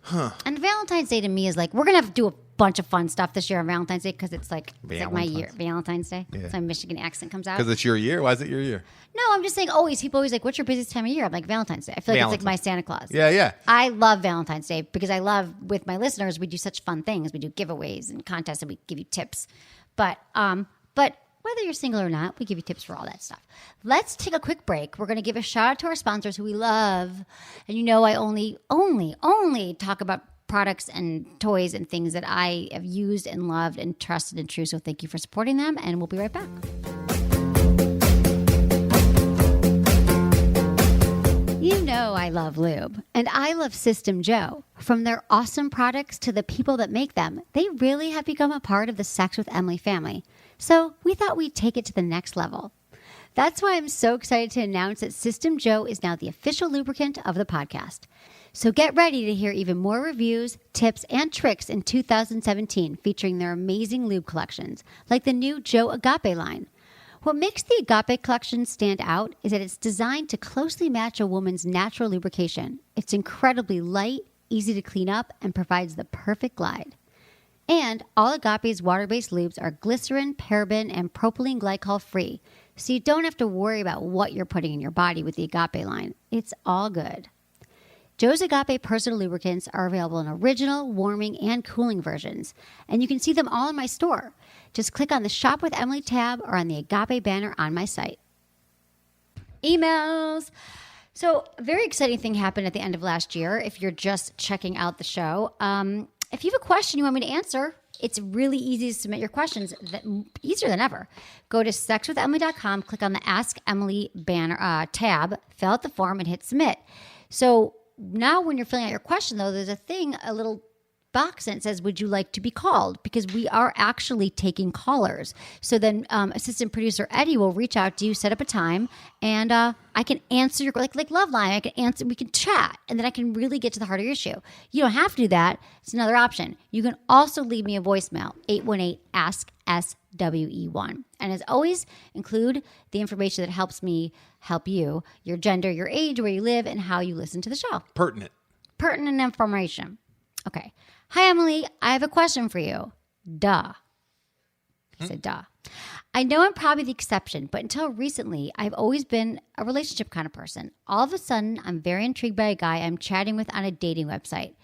[SPEAKER 1] Huh. And Valentine's Day to me is we're going to have to do a bunch of fun stuff this year on Valentine's Day because it's my year. Valentine's Day. Yeah. So my Michigan accent comes out.
[SPEAKER 8] Because it's your year? Why is it your year?
[SPEAKER 1] No, I'm just saying people always what's your busiest time of year? I'm like, Valentine's Day. I feel like it's my Santa Claus.
[SPEAKER 8] Yeah, yeah.
[SPEAKER 1] I love Valentine's Day because I love, with my listeners, we do such fun things. We do giveaways and contests and we give you tips. But whether you're single or not, we give you tips for all that stuff. Let's take a quick break. We're going to give a shout out to our sponsors who we love. And I only talk about products and toys and things that I have used and loved and trusted and true. So thank you for supporting them. And we'll be right back. I love lube. And I love System Joe. From their awesome products to the people that make them, they really have become a part of the Sex with Emily family. So we thought we'd take it to the next level. That's why I'm so excited to announce that System Joe is now the official lubricant of the podcast. So get ready to hear even more reviews, tips, and tricks in 2017 featuring their amazing lube collections, like the new Joe Agape line. What makes the Agape collection stand out is that it's designed to closely match a woman's natural lubrication. It's incredibly light, easy to clean up, and provides the perfect glide. And all Agape's water-based lubes are glycerin, paraben, and propylene glycol free, so you don't have to worry about what you're putting in your body with the Agape line. It's all good. Joe's Agape personal lubricants are available in original, warming, and cooling versions, and you can see them all in my store. Just click on the Shop with Emily tab or on the Agape banner on my site. Emails. So a very exciting thing happened at the end of last year. If you're just checking out the show, if you have a question you want me to answer, It's really easy to submit your questions, easier than ever. Go to sexwithemily.com, click on the Ask Emily banner tab, fill out the form, and hit submit. So now when you're filling out your question, though, there's a little box that says, would you like to be called? Because we are actually taking callers. So then assistant producer Eddie will reach out to you, set up a time, and I can answer your, like Loveline, I can answer, we can chat, and then I can really get to the heart of your issue. You don't have to do that. It's another option. You can also leave me a voicemail, 818-ASK-SWE1. And as always, include the information that helps me help you, your gender, your age, where you live, and how you listen to the show.
[SPEAKER 8] Pertinent
[SPEAKER 1] information. Okay. Hi, Emily. I have a question for you. Duh. I said, duh. I know I'm probably the exception, but until recently, I've always been a relationship kind of person. All of a sudden, I'm very intrigued by a guy I'm chatting with on a dating website.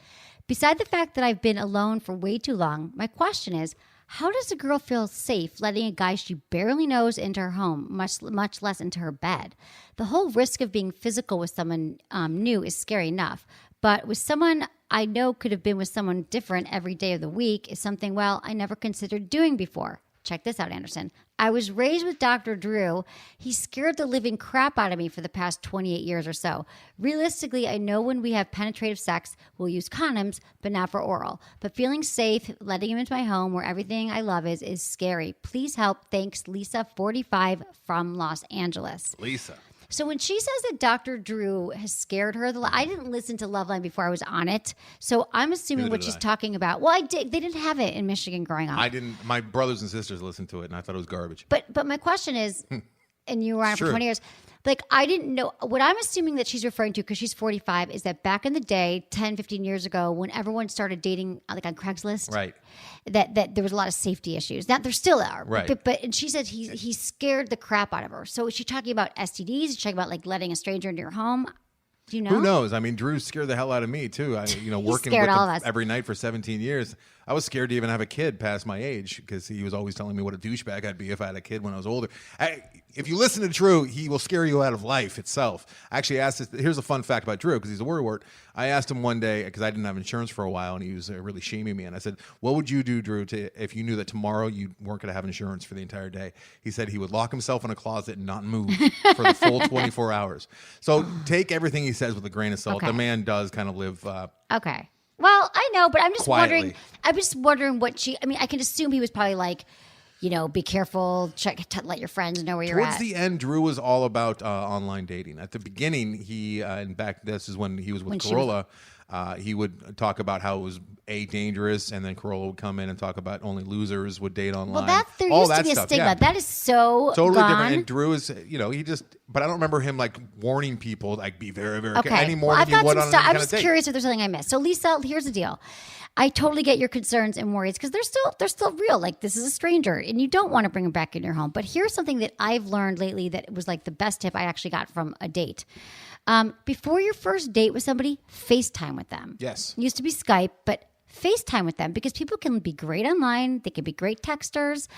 [SPEAKER 1] Beside the fact that I've been alone for way too long, my question is, how does a girl feel safe letting a guy she barely knows into her home, much less into her bed? The whole risk of being physical with someone new is scary enough. But with someone I know could have been with someone different every day of the week is something, well, I never considered doing before. Check this out, Anderson. I was raised with Dr. Drew. He scared the living crap out of me for the past 28 years or so. Realistically, I know when we have penetrative sex, we'll use condoms, but not for oral. But feeling safe, letting him into my home where everything I love is scary. Please help. Thanks, Lisa, 45 from Los Angeles.
[SPEAKER 8] Lisa.
[SPEAKER 1] So when she says that Dr. Drew has scared her, I didn't listen to Loveline before I was on it. So I'm assuming what she's talking about. Well, I did. They didn't have it in Michigan growing up.
[SPEAKER 8] I didn't. My brothers and sisters listened to it, and I thought it was garbage.
[SPEAKER 1] But my question is, and you were on it for 20 years, like I didn't know. What I'm assuming that she's referring to, because she's 45, is that back in the day, 10, 15 years ago, when everyone started dating like on Craigslist,
[SPEAKER 8] right?
[SPEAKER 1] That there was a lot of safety issues. Now there still are,
[SPEAKER 8] right?
[SPEAKER 1] But and she said he scared the crap out of her. So is she talking about STDs? Is she talking about like letting a stranger into your home? Do you know?
[SPEAKER 8] Who knows? I mean, Drew scared the hell out of me too. Working with him every night for 17 years, I was scared to even have a kid past my age because he was always telling me what a douchebag I'd be if I had a kid when I was older. If you listen to Drew, he will scare you out of life itself. I actually asked this. Here's a fun fact about Drew because he's a worrywart. I asked him one day because I didn't have insurance for a while and he was really shaming me. And I said, "What would you do, Drew, if you knew that tomorrow you weren't going to have insurance for the entire day?" He said he would lock himself in a closet and not move for the full 24 hours. So take everything he says with a grain of salt.
[SPEAKER 1] Okay.
[SPEAKER 8] The man does kind of live.
[SPEAKER 1] Okay. Well, I know, but I'm just
[SPEAKER 8] quietly.
[SPEAKER 1] wondering. I'm just wondering what she. I mean, I can assume he was probably like, be careful. Let your friends know where you're
[SPEAKER 8] Towards
[SPEAKER 1] at.
[SPEAKER 8] the end, Drew was all about online dating. At the beginning, this is when he was with Corolla. He would talk about how it was dangerous, and then Corolla would come in and talk about only losers would date online.
[SPEAKER 1] Well, there
[SPEAKER 8] all
[SPEAKER 1] used
[SPEAKER 8] that
[SPEAKER 1] to be a
[SPEAKER 8] stuff.
[SPEAKER 1] stigma.
[SPEAKER 8] Yeah.
[SPEAKER 1] That is so
[SPEAKER 8] totally
[SPEAKER 1] gone.
[SPEAKER 8] different. And Drew is, he just. But I don't remember him like warning people like be very, very
[SPEAKER 1] Okay.
[SPEAKER 8] any more
[SPEAKER 1] Well,
[SPEAKER 8] than
[SPEAKER 1] I've
[SPEAKER 8] he
[SPEAKER 1] got
[SPEAKER 8] would
[SPEAKER 1] some
[SPEAKER 8] on
[SPEAKER 1] stuff.
[SPEAKER 8] any
[SPEAKER 1] I'm
[SPEAKER 8] kind
[SPEAKER 1] just
[SPEAKER 8] of date.
[SPEAKER 1] curious if there's something I missed. So, Lisa, here's the deal. I totally get your concerns and worries because they're still real. Like, this is a stranger and you don't want to bring him back in your home. But here's something that I've learned lately that was like the best tip I actually got from a date. Before your first date with somebody, FaceTime with them.
[SPEAKER 8] Yes.
[SPEAKER 1] It used to be Skype, but FaceTime with them because people can be great online. They can be great texters,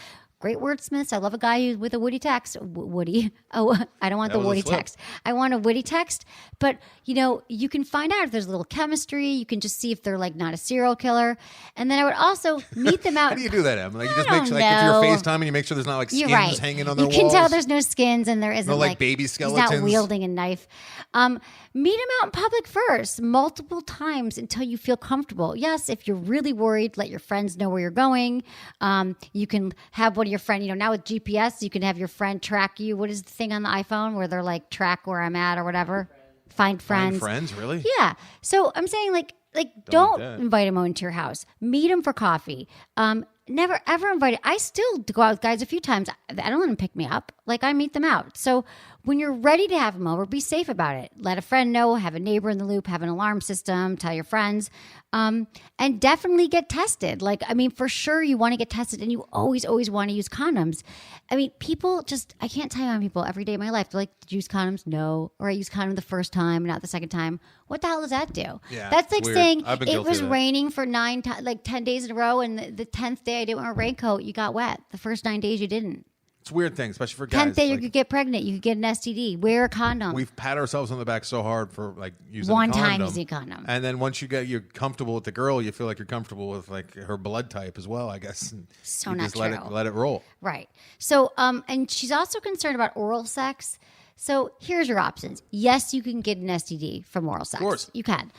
[SPEAKER 1] great wordsmiths. I love a guy who's with a witty text. Woody. Oh, I don't want the witty text. I want a witty text. But, you can find out if there's a little chemistry. You can just see if they're like not a serial killer. And then I would also meet them out.
[SPEAKER 8] How do you do that, Em? Like, you just
[SPEAKER 1] I
[SPEAKER 8] make sure,
[SPEAKER 1] don't
[SPEAKER 8] like, if you're
[SPEAKER 1] know.
[SPEAKER 8] FaceTiming, you make sure there's not like
[SPEAKER 1] You're
[SPEAKER 8] skins
[SPEAKER 1] right.
[SPEAKER 8] hanging on their
[SPEAKER 1] You
[SPEAKER 8] walls.
[SPEAKER 1] can tell there's no skins and there isn't
[SPEAKER 8] No, like, baby
[SPEAKER 1] He's not
[SPEAKER 8] skeletons.
[SPEAKER 1] wielding a knife. Meet him out in public first, multiple times until you feel comfortable. Yes, if you're really worried, let your friends know where you're going. You can have one of your friends, now with GPS, you can have your friend track you. What is the thing on the iPhone where they're like track where I'm at or whatever? Find friends.
[SPEAKER 8] Find friends, really?
[SPEAKER 1] Yeah. So I'm saying don't invite him into your house. Meet him for coffee. Never ever invite. I still go out with guys a few times. I don't let them pick me up. I meet them out. So when you're ready to have them over, be safe about it. Let a friend know, have a neighbor in the loop, have an alarm system, tell your friends, and definitely get tested. For sure you want to get tested and you always, always want to use condoms. People I can't tell you how many people every day of my life, they're like, did you use condoms? No. Or I used condom the first time, not the second time. What the hell does that do?
[SPEAKER 8] Yeah,
[SPEAKER 1] that's like
[SPEAKER 8] weird.
[SPEAKER 1] saying
[SPEAKER 8] I've been
[SPEAKER 1] it
[SPEAKER 8] guilty
[SPEAKER 1] was
[SPEAKER 8] of that.
[SPEAKER 1] raining for 10 days in a row and the 10th day I didn't wear a raincoat, you got wet. The first 9 days you didn't.
[SPEAKER 8] It's a weird thing, especially for guys.
[SPEAKER 1] 10th day, you could get pregnant. You could get an STD. Wear a condom.
[SPEAKER 8] We've pat ourselves on the back so hard for like using
[SPEAKER 1] One
[SPEAKER 8] a condom.
[SPEAKER 1] time using a condom.
[SPEAKER 8] And then once you're comfortable with the girl, you feel like you're comfortable with like her blood type as well, I guess. And
[SPEAKER 1] So
[SPEAKER 8] you
[SPEAKER 1] not
[SPEAKER 8] just
[SPEAKER 1] true.
[SPEAKER 8] let it roll.
[SPEAKER 1] Right. So, and she's also concerned about oral sex. So here's your options. Yes, you can get an STD from oral sex.
[SPEAKER 8] Of course.
[SPEAKER 1] You can.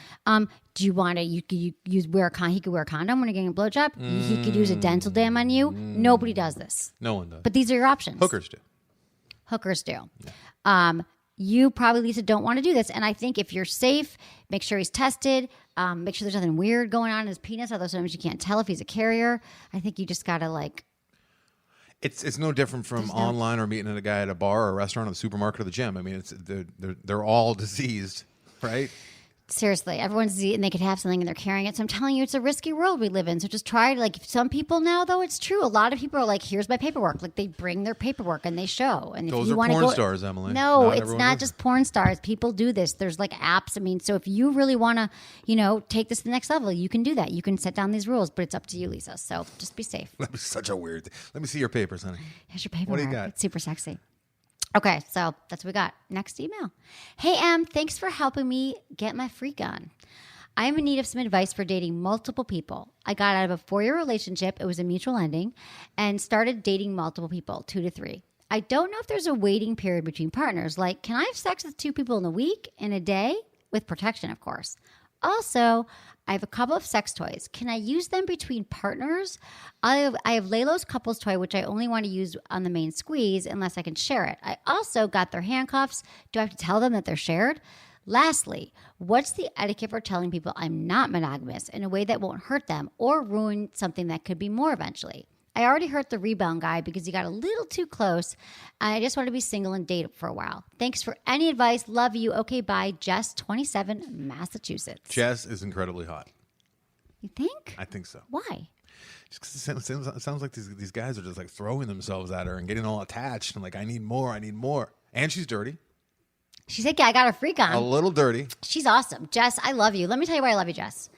[SPEAKER 1] Do you want to, you wear he could wear a condom when you're getting a blowjob. He could use a dental dam on you. Nobody does this.
[SPEAKER 8] No one does.
[SPEAKER 1] But these are your options.
[SPEAKER 8] Hookers do.
[SPEAKER 1] Hookers do. You probably, Lisa, don't want to do this. And I think if you're safe, make sure he's tested. Make sure there's nothing weird going on in his penis. Although sometimes you can't tell if he's a carrier. I think you just got to like.
[SPEAKER 8] It's no different from online or meeting a guy at a bar or a restaurant or the supermarket or the gym. I mean, they're all diseased, right?
[SPEAKER 1] Seriously, everyone's and they could have something and they're carrying it. So I'm telling you, it's a risky world we live in. So just try to like. Some people now, though, it's true. A lot of people are like, "Here's my paperwork." Like they bring their paperwork and they show. And
[SPEAKER 8] Those
[SPEAKER 1] if you
[SPEAKER 8] are
[SPEAKER 1] want to
[SPEAKER 8] porn
[SPEAKER 1] go,
[SPEAKER 8] stars, Emily.
[SPEAKER 1] No, it's
[SPEAKER 8] everyone
[SPEAKER 1] not
[SPEAKER 8] does
[SPEAKER 1] just porn stars. People do this. There's like apps. I mean, so if you really want to, take this to the next level, you can do that. You can set down these rules, but it's up to you, Lisa. So just be safe.
[SPEAKER 8] That was such a weird thing. Let me see your papers, honey.
[SPEAKER 1] Here's your paperwork.
[SPEAKER 8] What do you got?
[SPEAKER 1] It's super sexy. Okay, so that's what we got. Next email. Hey, Em, thanks for helping me get my freak on. I am in need of some advice for dating multiple people. I got out of a 4-year relationship. It was a mutual ending and started dating multiple people, 2 to 3. I don't know if there's a waiting period between partners. Like, can I have sex with 2 people in a week, in a day? With protection, of course. Also, I have a couple of sex toys. Can I use them between partners? I have Lalo's couples toy, which I only want to use on the main squeeze unless I can share it. I also got their handcuffs. Do I have to tell them that they're shared? Lastly, what's the etiquette for telling people I'm not monogamous in a way that won't hurt them or ruin something that could be more eventually? I already hurt the rebound guy because he got a little too close, and I just want to be single and date for a while. Thanks for any advice. Love you. Okay, bye. Jess, 27, Massachusetts.
[SPEAKER 8] Jess is incredibly hot.
[SPEAKER 1] You think?
[SPEAKER 8] I think so.
[SPEAKER 1] Why?
[SPEAKER 8] Just 'cause it sounds like these guys are just like throwing themselves at her and getting all attached and like, I need more. And she's dirty.
[SPEAKER 1] She said, I got a freak on.
[SPEAKER 8] A little dirty.
[SPEAKER 1] She's awesome. Jess, I love you. Let me tell you why I love you, Jess.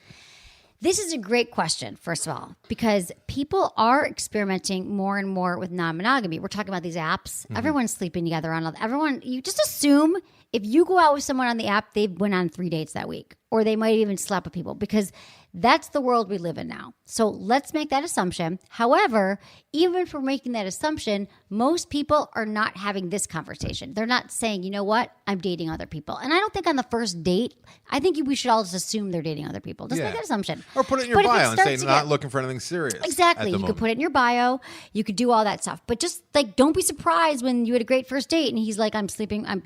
[SPEAKER 1] This is a great question, first of all, because people are experimenting more and more with non-monogamy. We're talking about these apps.
[SPEAKER 8] Mm-hmm.
[SPEAKER 1] Everyone's sleeping together on everyone. You just assume if you go out with someone on the app, they went on 3 dates that week, or they might even slept with people because that's the world we live in now. So let's make that assumption. However, even for making that assumption, most people are not having this conversation. They're not saying, you know what, I'm dating other people. And I don't think on the first date, I think we should all just assume they're dating other people. Just make that assumption.
[SPEAKER 8] Or put it in your
[SPEAKER 1] But if it
[SPEAKER 8] bio and
[SPEAKER 1] starts
[SPEAKER 8] say
[SPEAKER 1] to
[SPEAKER 8] not
[SPEAKER 1] get-
[SPEAKER 8] looking for anything serious.
[SPEAKER 1] Exactly. You could put it in your bio. You could do all that stuff. But just like, don't be surprised when you had a great first date and he's like, I'm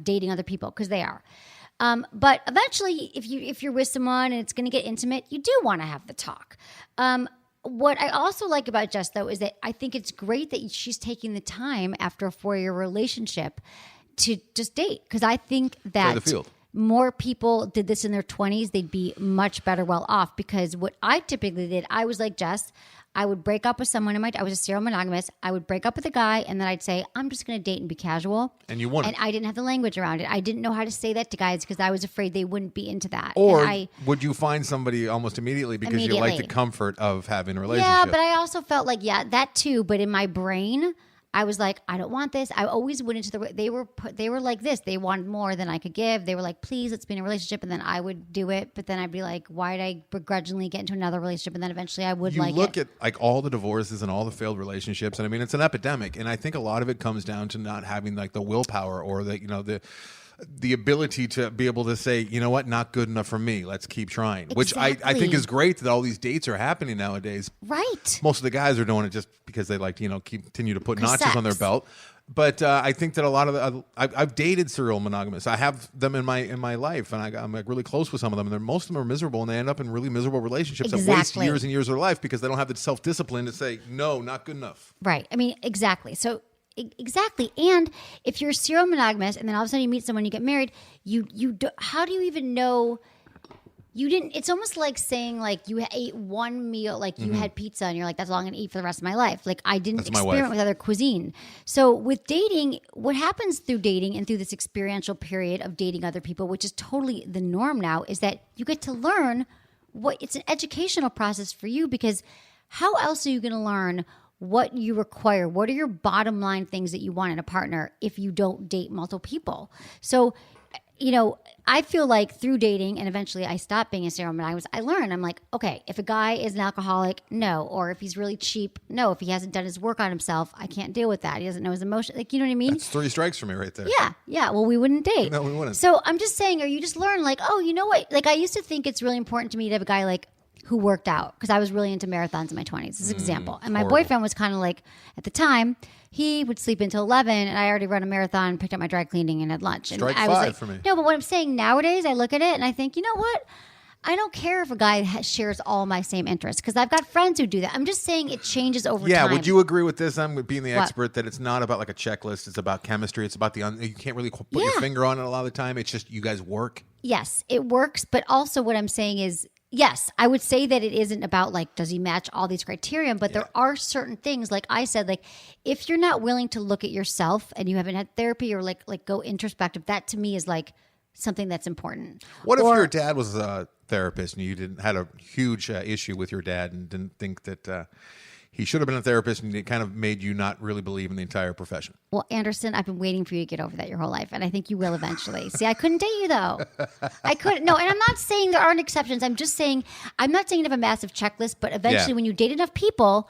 [SPEAKER 1] dating other people, because they are. But eventually, if you're with someone and it's going to get intimate, you do want to have the talk. What I also like about Jess, though, is that I think it's great that she's taking the time after a 4-year relationship to just date. Because I think that
[SPEAKER 8] the field.
[SPEAKER 1] more people did this in their 20s, they'd be much better well off. Because what I typically did, I was like Jess, I would break up with someone I was a serial monogamous. I would break up with a guy and then I'd say, I'm just going to date and be casual.
[SPEAKER 8] And you wouldn't.
[SPEAKER 1] And I didn't have the language around it. I didn't know how to say that to guys because I was afraid they wouldn't be into that.
[SPEAKER 8] Or
[SPEAKER 1] And
[SPEAKER 8] would you find somebody almost immediately because you like the comfort of having a relationship?
[SPEAKER 1] Yeah, but I also felt like, that too. But in my brain, I was like, I don't want this. I always went into they were like this. They wanted more than I could give. They were like, please, let's be in a relationship. And then I would do it. But then I'd be like, why did I begrudgingly get into another relationship? And then eventually I would
[SPEAKER 8] you look at like all the divorces and all the failed relationships. And I mean, it's an epidemic. And I think a lot of it comes down to not having like the willpower or the ability to be able to say, you know what, not good enough for me. Let's keep trying.
[SPEAKER 1] Exactly.
[SPEAKER 8] Which I think is great that all these dates are happening nowadays.
[SPEAKER 1] Right.
[SPEAKER 8] Most of the guys are doing it just because they like to, continue to put notches on their
[SPEAKER 1] sex.
[SPEAKER 8] belt. But I think that a lot of I've dated serial monogamists. I have them in my life, and I'm like really close with some of them. And most of them are miserable, and they end up in really miserable relationships that waste years and years of their life because they don't have the self-discipline to say no, not good enough.
[SPEAKER 1] Right. I mean, exactly. So. Exactly. And if you're serial monogamous and then all of a sudden you meet someone, you get married, how do you even know you didn't? It's almost like saying like you ate one meal, like you had pizza and you're like, that's all I'm going to eat for the rest of my life. Like I didn't experiment with other cuisine. So with dating, what happens through dating and through this experiential period of dating other people, which is totally the norm now, is that you get to learn it's an educational process for you because how else are you going to learn what you require. What are your bottom line things that you want in a partner if you don't date multiple people? So, I feel like through dating, and eventually I stopped being a serial monogamist, I learned, I'm like, okay, if a guy is an alcoholic, no. Or if he's really cheap, no. If he hasn't done his work on himself, I can't deal with that. He doesn't know his emotion. Like, you know what I mean?
[SPEAKER 8] That's 3 strikes for me right there.
[SPEAKER 1] Yeah. Well, we wouldn't date.
[SPEAKER 8] No, we wouldn't.
[SPEAKER 1] So I'm just saying, or you just learn like, oh, you know what? Like I used to think it's really important to me to have a guy like who worked out because I was really into marathons in my 20s. This is an example. And my
[SPEAKER 8] horrible.
[SPEAKER 1] boyfriend was kind of like, at the time, he would sleep until 11 and I already run a marathon, picked up my dry cleaning and had lunch.
[SPEAKER 8] Strike
[SPEAKER 1] and I was
[SPEAKER 8] 5
[SPEAKER 1] like,
[SPEAKER 8] for me.
[SPEAKER 1] No, but what I'm saying nowadays, I look at it and I think, you know what? I don't care if a guy shares all my same interests because I've got friends who do that. I'm just saying it changes over time.
[SPEAKER 8] Yeah, would you agree with this? I'm being the
[SPEAKER 1] What?
[SPEAKER 8] expert that it's not about like a checklist. It's about chemistry. It's about you can't really put your finger on it a lot of the time. It's just you guys work.
[SPEAKER 1] Yes, it works. But also what I'm saying is, yes, I would say that it isn't about like, does he match all these criteria? But there are certain things, like I said, like if you're not willing to look at yourself and you haven't had therapy or like go introspective, that to me is like something that's important.
[SPEAKER 8] What if your dad was a therapist and you had a huge issue with your dad and didn't think that he should have been a therapist and it kind of made you not really believe in the entire profession?
[SPEAKER 1] Well, Anderson, I've been waiting for you to get over that your whole life, and I think you will eventually. See, I couldn't date you though. I couldn't. No, and I'm not saying there aren't exceptions. I'm just saying I'm not saying you have a massive checklist, but eventually, when you date enough people,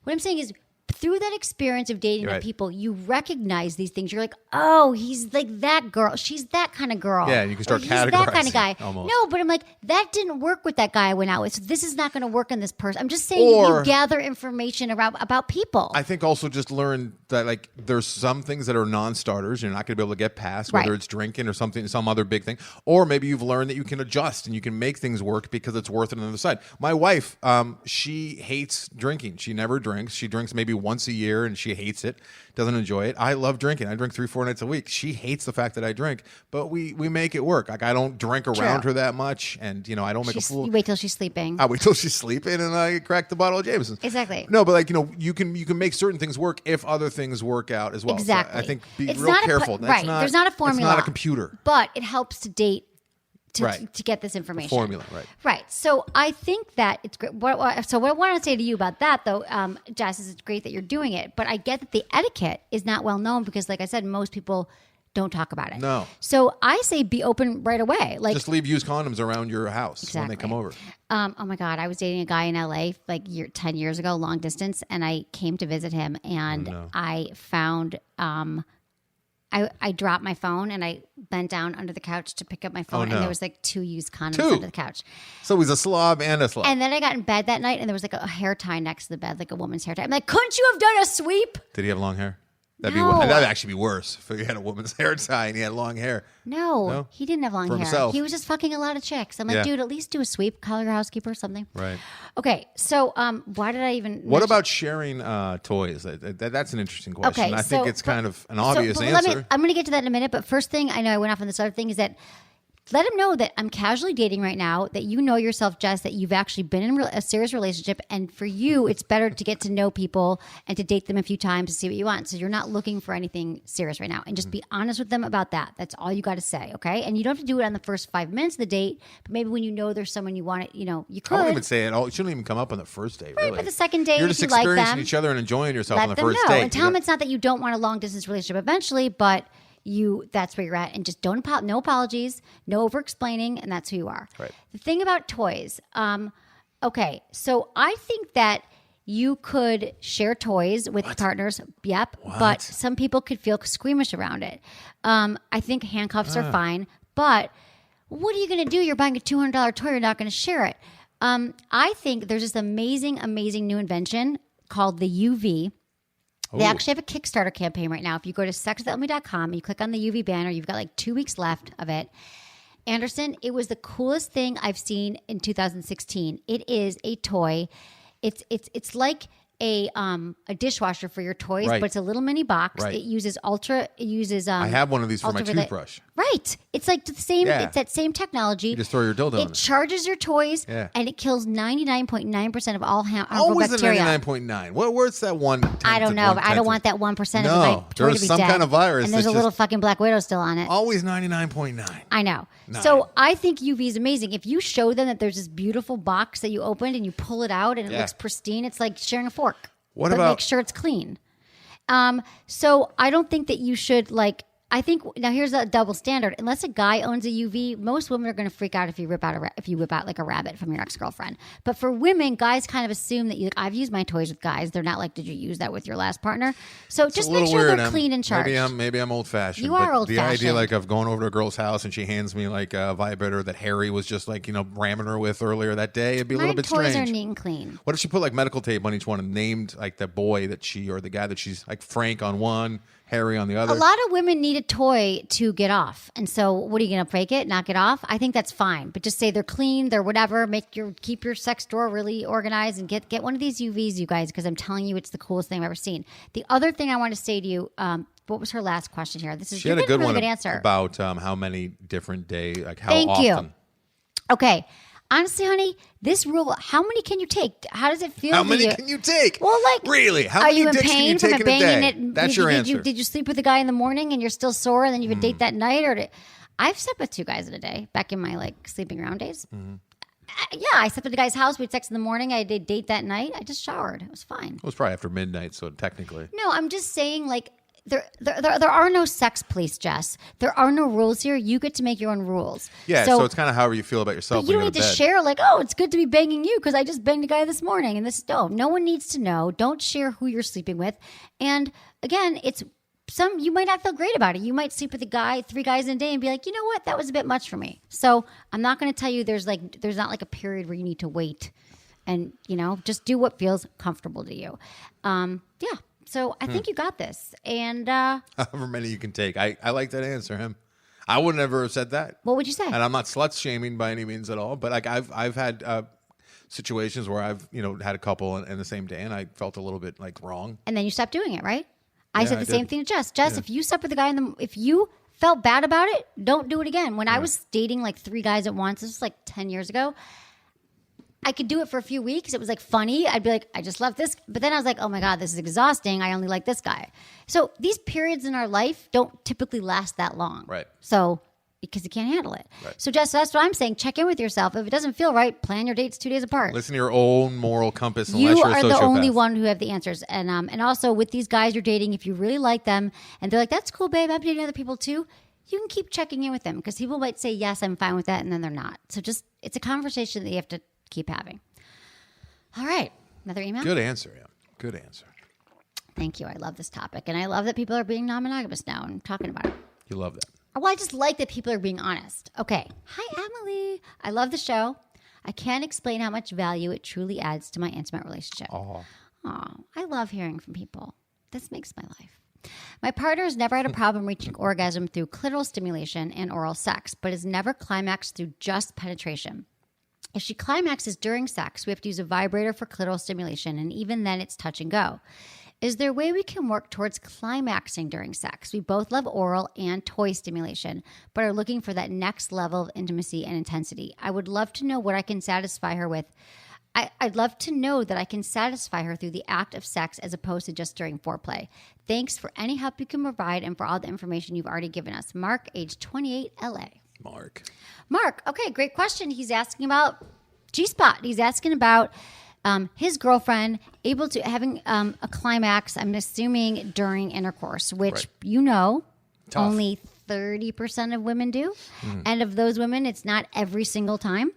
[SPEAKER 1] what I'm saying is, through that experience of dating enough people, you recognize these things. You're like, oh, he's like that girl. She's that kind of girl.
[SPEAKER 8] Yeah, you can start
[SPEAKER 1] Or
[SPEAKER 8] categorizing.
[SPEAKER 1] He's that kind of guy.
[SPEAKER 8] Almost.
[SPEAKER 1] No, but I'm like, that didn't work with that guy I went out with. So this is not going to work in this person. I'm just saying you gather information about people.
[SPEAKER 8] I think also just learn that like there's some things that are non-starters you're not going to be able to get past, whether it's drinking or something, some other big thing, or maybe you've learned that you can adjust and you can make things work because it's worth it on the other side. My wife, she hates drinking. She never drinks. She drinks maybe once a year and she hates it, doesn't enjoy it. I love drinking. I drink 3-4 nights a week. She hates the fact that I drink, but we make it work. Like I don't drink around her that much, and I don't make a fool.
[SPEAKER 1] You wait till she's sleeping.
[SPEAKER 8] I wait till she's sleeping, and I crack the bottle of Jameson.
[SPEAKER 1] Exactly.
[SPEAKER 8] No, but like you can make certain things work if other things work out as well.
[SPEAKER 1] Exactly.
[SPEAKER 8] So I think be
[SPEAKER 1] It's
[SPEAKER 8] real
[SPEAKER 1] not
[SPEAKER 8] careful.
[SPEAKER 1] right. There's not a formula.
[SPEAKER 8] It's not a computer.
[SPEAKER 1] But it helps to date to get this
[SPEAKER 8] The
[SPEAKER 1] information.
[SPEAKER 8] formula, right?
[SPEAKER 1] Right. So I think that it's great. So what I want to say to you about that, though, Jess, is it's great that you're doing it. But I get that the etiquette is not well known because, like I said, most people don't talk about it.
[SPEAKER 8] No.
[SPEAKER 1] So I say be open right away. Like
[SPEAKER 8] Just leave used condoms around your house when they come over.
[SPEAKER 1] Oh my God, I was dating a guy in LA like 10 years ago, long distance, and I came to visit him, and I found I dropped my phone and I bent down under the couch to pick up my phone, and there was like 2 used condoms under the couch.
[SPEAKER 8] So he's a slob and a slob.
[SPEAKER 1] And then I got in bed that night, and there was like a hair tie next to the bed, like a woman's hair tie. I'm like, couldn't you have done a sweep?
[SPEAKER 8] Did he have long hair? That'd
[SPEAKER 1] No.
[SPEAKER 8] that'd actually be worse if he had a woman's hair tie and he had long hair.
[SPEAKER 1] No, he didn't have long
[SPEAKER 8] For
[SPEAKER 1] hair.
[SPEAKER 8] himself.
[SPEAKER 1] He was just fucking a lot of chicks. I'm like, dude, at least do a sweep, call your housekeeper or something.
[SPEAKER 8] Right.
[SPEAKER 1] Okay, so why did I even?
[SPEAKER 8] What about sharing toys? That's an interesting question.
[SPEAKER 1] Okay,
[SPEAKER 8] I think it's kind of an obvious
[SPEAKER 1] but
[SPEAKER 8] answer.
[SPEAKER 1] I'm going to get to that in a minute. But first thing, I know I went off on this other thing, is that let him know that I'm casually dating right now, that you know yourself, Jess, that you've actually been in a serious relationship. And for you, it's better to get to know people and to date them a few times to see what you want. So you're not looking for anything serious right now. And just be honest with them about that. That's all you got to say, okay? And you don't have to do it on the first 5 minutes of the date, but maybe when you know there's someone you want it, you could.
[SPEAKER 8] I won't even say it. It shouldn't even come up on the first date,
[SPEAKER 1] Right,
[SPEAKER 8] really.
[SPEAKER 1] but the second date,
[SPEAKER 8] You're
[SPEAKER 1] if
[SPEAKER 8] just
[SPEAKER 1] you like
[SPEAKER 8] experiencing
[SPEAKER 1] them,
[SPEAKER 8] each other and enjoying yourself on
[SPEAKER 1] let
[SPEAKER 8] the
[SPEAKER 1] them
[SPEAKER 8] first
[SPEAKER 1] know.
[SPEAKER 8] date.
[SPEAKER 1] And tell them it's not that you don't want a long distance relationship eventually, but that's where you're at, and just no apologies, no over explaining, and that's who you are.
[SPEAKER 8] Right.
[SPEAKER 1] The thing about toys, okay, so I think that you could share toys with partners. Yep, but some people could feel squeamish around it. I think handcuffs are fine, but what are you going to do? You're buying a $200 toy, you're not going to share it. I think there's this amazing new invention called the UV. They actually have a Kickstarter campaign right now. If you go to sexwithelmy.com and you click on the UV banner, you've got like 2 weeks left of it. Anderson, it was the coolest thing I've seen in 2016. It is a toy. It's like a dishwasher for your toys, but it's a little mini box.
[SPEAKER 8] Right.
[SPEAKER 1] It uses
[SPEAKER 8] I have one of these for my toothbrush.
[SPEAKER 1] Right. It's like the same.
[SPEAKER 8] Yeah.
[SPEAKER 1] It's that same technology.
[SPEAKER 8] You just throw your dildo in
[SPEAKER 1] It
[SPEAKER 8] it.
[SPEAKER 1] charges your toys, and it kills 99.9% of all harmful
[SPEAKER 8] Always
[SPEAKER 1] bacteria.
[SPEAKER 8] a 99.9. Where's that one?
[SPEAKER 1] I don't know, but I don't want that 1% of
[SPEAKER 8] No,
[SPEAKER 1] my toy
[SPEAKER 8] there's
[SPEAKER 1] to be
[SPEAKER 8] some
[SPEAKER 1] dead.
[SPEAKER 8] kind of virus
[SPEAKER 1] and there's
[SPEAKER 8] that's
[SPEAKER 1] a little
[SPEAKER 8] just-
[SPEAKER 1] fucking black widow still on it.
[SPEAKER 8] Always 99.9.
[SPEAKER 1] I know.
[SPEAKER 8] Nine.
[SPEAKER 1] So I think UV is amazing. If you show them that there's this beautiful box that you opened and you pull it out and it looks pristine, it's like sharing a fork.
[SPEAKER 8] What
[SPEAKER 1] but
[SPEAKER 8] about
[SPEAKER 1] make sure it's clean. So I don't think that you should I think now here's a double standard. Unless a guy owns a UV, most women are going to freak out if you whip out like a rabbit from your ex-girlfriend. But for women, guys kind of assume that I've used my toys with guys. They're not like, did you use that with your last partner? So just make sure they're clean and charged.
[SPEAKER 8] Maybe I'm old fashioned.
[SPEAKER 1] You are old-fashioned.
[SPEAKER 8] The idea of going over to a girl's house and she hands me like a vibrator that Harry was just ramming her with earlier that day, it'd be a little bit strange.
[SPEAKER 1] My toys are neat and clean.
[SPEAKER 8] What if she put like medical tape on each one and named like the boy that she or the guy that she's like Frank on one, Harry on the other?
[SPEAKER 1] A lot of women need a toy to get off. And so what are you going to fake it, not get off? I think that's fine. But just say they're clean, they're whatever. Keep your sex drawer really organized and get one of these UVs, you guys, because I'm telling you it's the coolest thing I've ever seen. The other thing I want to say to you, what was her last question here?
[SPEAKER 8] She had a good one
[SPEAKER 1] answer
[SPEAKER 8] about how many different days, like how
[SPEAKER 1] Thank
[SPEAKER 8] often.
[SPEAKER 1] you. Okay. Honestly, honey, this rule, how many can you take? How does it feel
[SPEAKER 8] How
[SPEAKER 1] to
[SPEAKER 8] many
[SPEAKER 1] you?
[SPEAKER 8] can you take?
[SPEAKER 1] Well,
[SPEAKER 8] really? How
[SPEAKER 1] are
[SPEAKER 8] many
[SPEAKER 1] you in
[SPEAKER 8] dicks can you
[SPEAKER 1] pain from
[SPEAKER 8] take
[SPEAKER 1] it
[SPEAKER 8] in a day?
[SPEAKER 1] banging it?
[SPEAKER 8] That's your answer.
[SPEAKER 1] Did you sleep with a guy in the morning and you're still sore and then you would date that night? I've slept with 2 guys in a day back in my sleeping around days. Yeah, I slept at a guy's house. We had sex in the morning. I did date that night. I just showered. It was fine.
[SPEAKER 8] It was probably after midnight, so technically.
[SPEAKER 1] No, I'm just saying there are no sex police, Jess. There are no rules here. You get to make your own rules.
[SPEAKER 8] Yeah, so it's kind of however you feel about yourself.
[SPEAKER 1] But you
[SPEAKER 8] when
[SPEAKER 1] don't
[SPEAKER 8] you
[SPEAKER 1] need
[SPEAKER 8] go
[SPEAKER 1] to
[SPEAKER 8] to bed.
[SPEAKER 1] share it's good to be banging you because I just banged a guy this morning. And no one needs to know. Don't share who you're sleeping with. And again, you might not feel great about it. You might sleep with 3 guys in a day and be like, you know what, that was a bit much for me. So I'm not going to tell you there's not like a period where you need to wait, and just do what feels comfortable to you. Yeah. So I think you got this. And
[SPEAKER 8] however many you can take. I like that answer, him. I would never have said that.
[SPEAKER 1] What would you say?
[SPEAKER 8] And I'm not slut shaming by any means at all, but I've had situations where I've had a couple in the same day, and I felt a little bit wrong.
[SPEAKER 1] And then you stopped doing it, right? I said the same
[SPEAKER 8] did.
[SPEAKER 1] thing to Jess. Jess, if you slept with a guy if you felt bad about it, don't do it again. When I was dating 3 guys at once, this was 10 years ago, I could do it for a few weeks. It was funny. I'd be like, I just left this. But then I was like, oh my God, this is exhausting. I only like this guy. So these periods in our life don't typically last that long.
[SPEAKER 8] Right.
[SPEAKER 1] So because you can't handle it.
[SPEAKER 8] Right.
[SPEAKER 1] So Jess, that's what I'm saying. Check in with yourself. If it doesn't feel right, plan your dates 2 days apart.
[SPEAKER 8] Listen to your own moral compass unless
[SPEAKER 1] You
[SPEAKER 8] you're a
[SPEAKER 1] are
[SPEAKER 8] sociopath.
[SPEAKER 1] the only one who have the answers. And also with these guys you're dating, if you really like them and they're like, that's cool, babe, I'm dating other people too, you can keep checking in with them because people might say, yes, I'm fine with that, and then they're not. So it's a conversation that you have to keep having. All right. Another email?
[SPEAKER 8] Good answer, yeah. Good answer.
[SPEAKER 1] Thank you. I love this topic. And I love that people are being non-monogamous now and talking about it.
[SPEAKER 8] You love that.
[SPEAKER 1] Well, I just like that people are being honest. Okay. Hi, Emily. I love the show. I can't explain how much value it truly adds to my intimate relationship.
[SPEAKER 8] Oh,
[SPEAKER 1] I love hearing from people. This makes my life. My partner has never had a problem reaching orgasm through clitoral stimulation and oral sex, but has never climaxed through just penetration. If she climaxes during sex, we have to use a vibrator for clitoral stimulation, and even then it's touch and go. Is there a way we can work towards climaxing during sex? We both love oral and toy stimulation, but are looking for that next level of intimacy and intensity. I would love to know what I can satisfy her with. I'd love to know that I can satisfy her through the act of sex as opposed to just during foreplay. Thanks for any help you can provide and for all the information you've already given us. Mark, age 28, LA. Mark, okay, great question. He's asking about G-spot. He's asking about his girlfriend having a climax, I'm assuming, during intercourse, which
[SPEAKER 8] Tough.
[SPEAKER 1] only 30% of women do. And of those women, it's not every single time.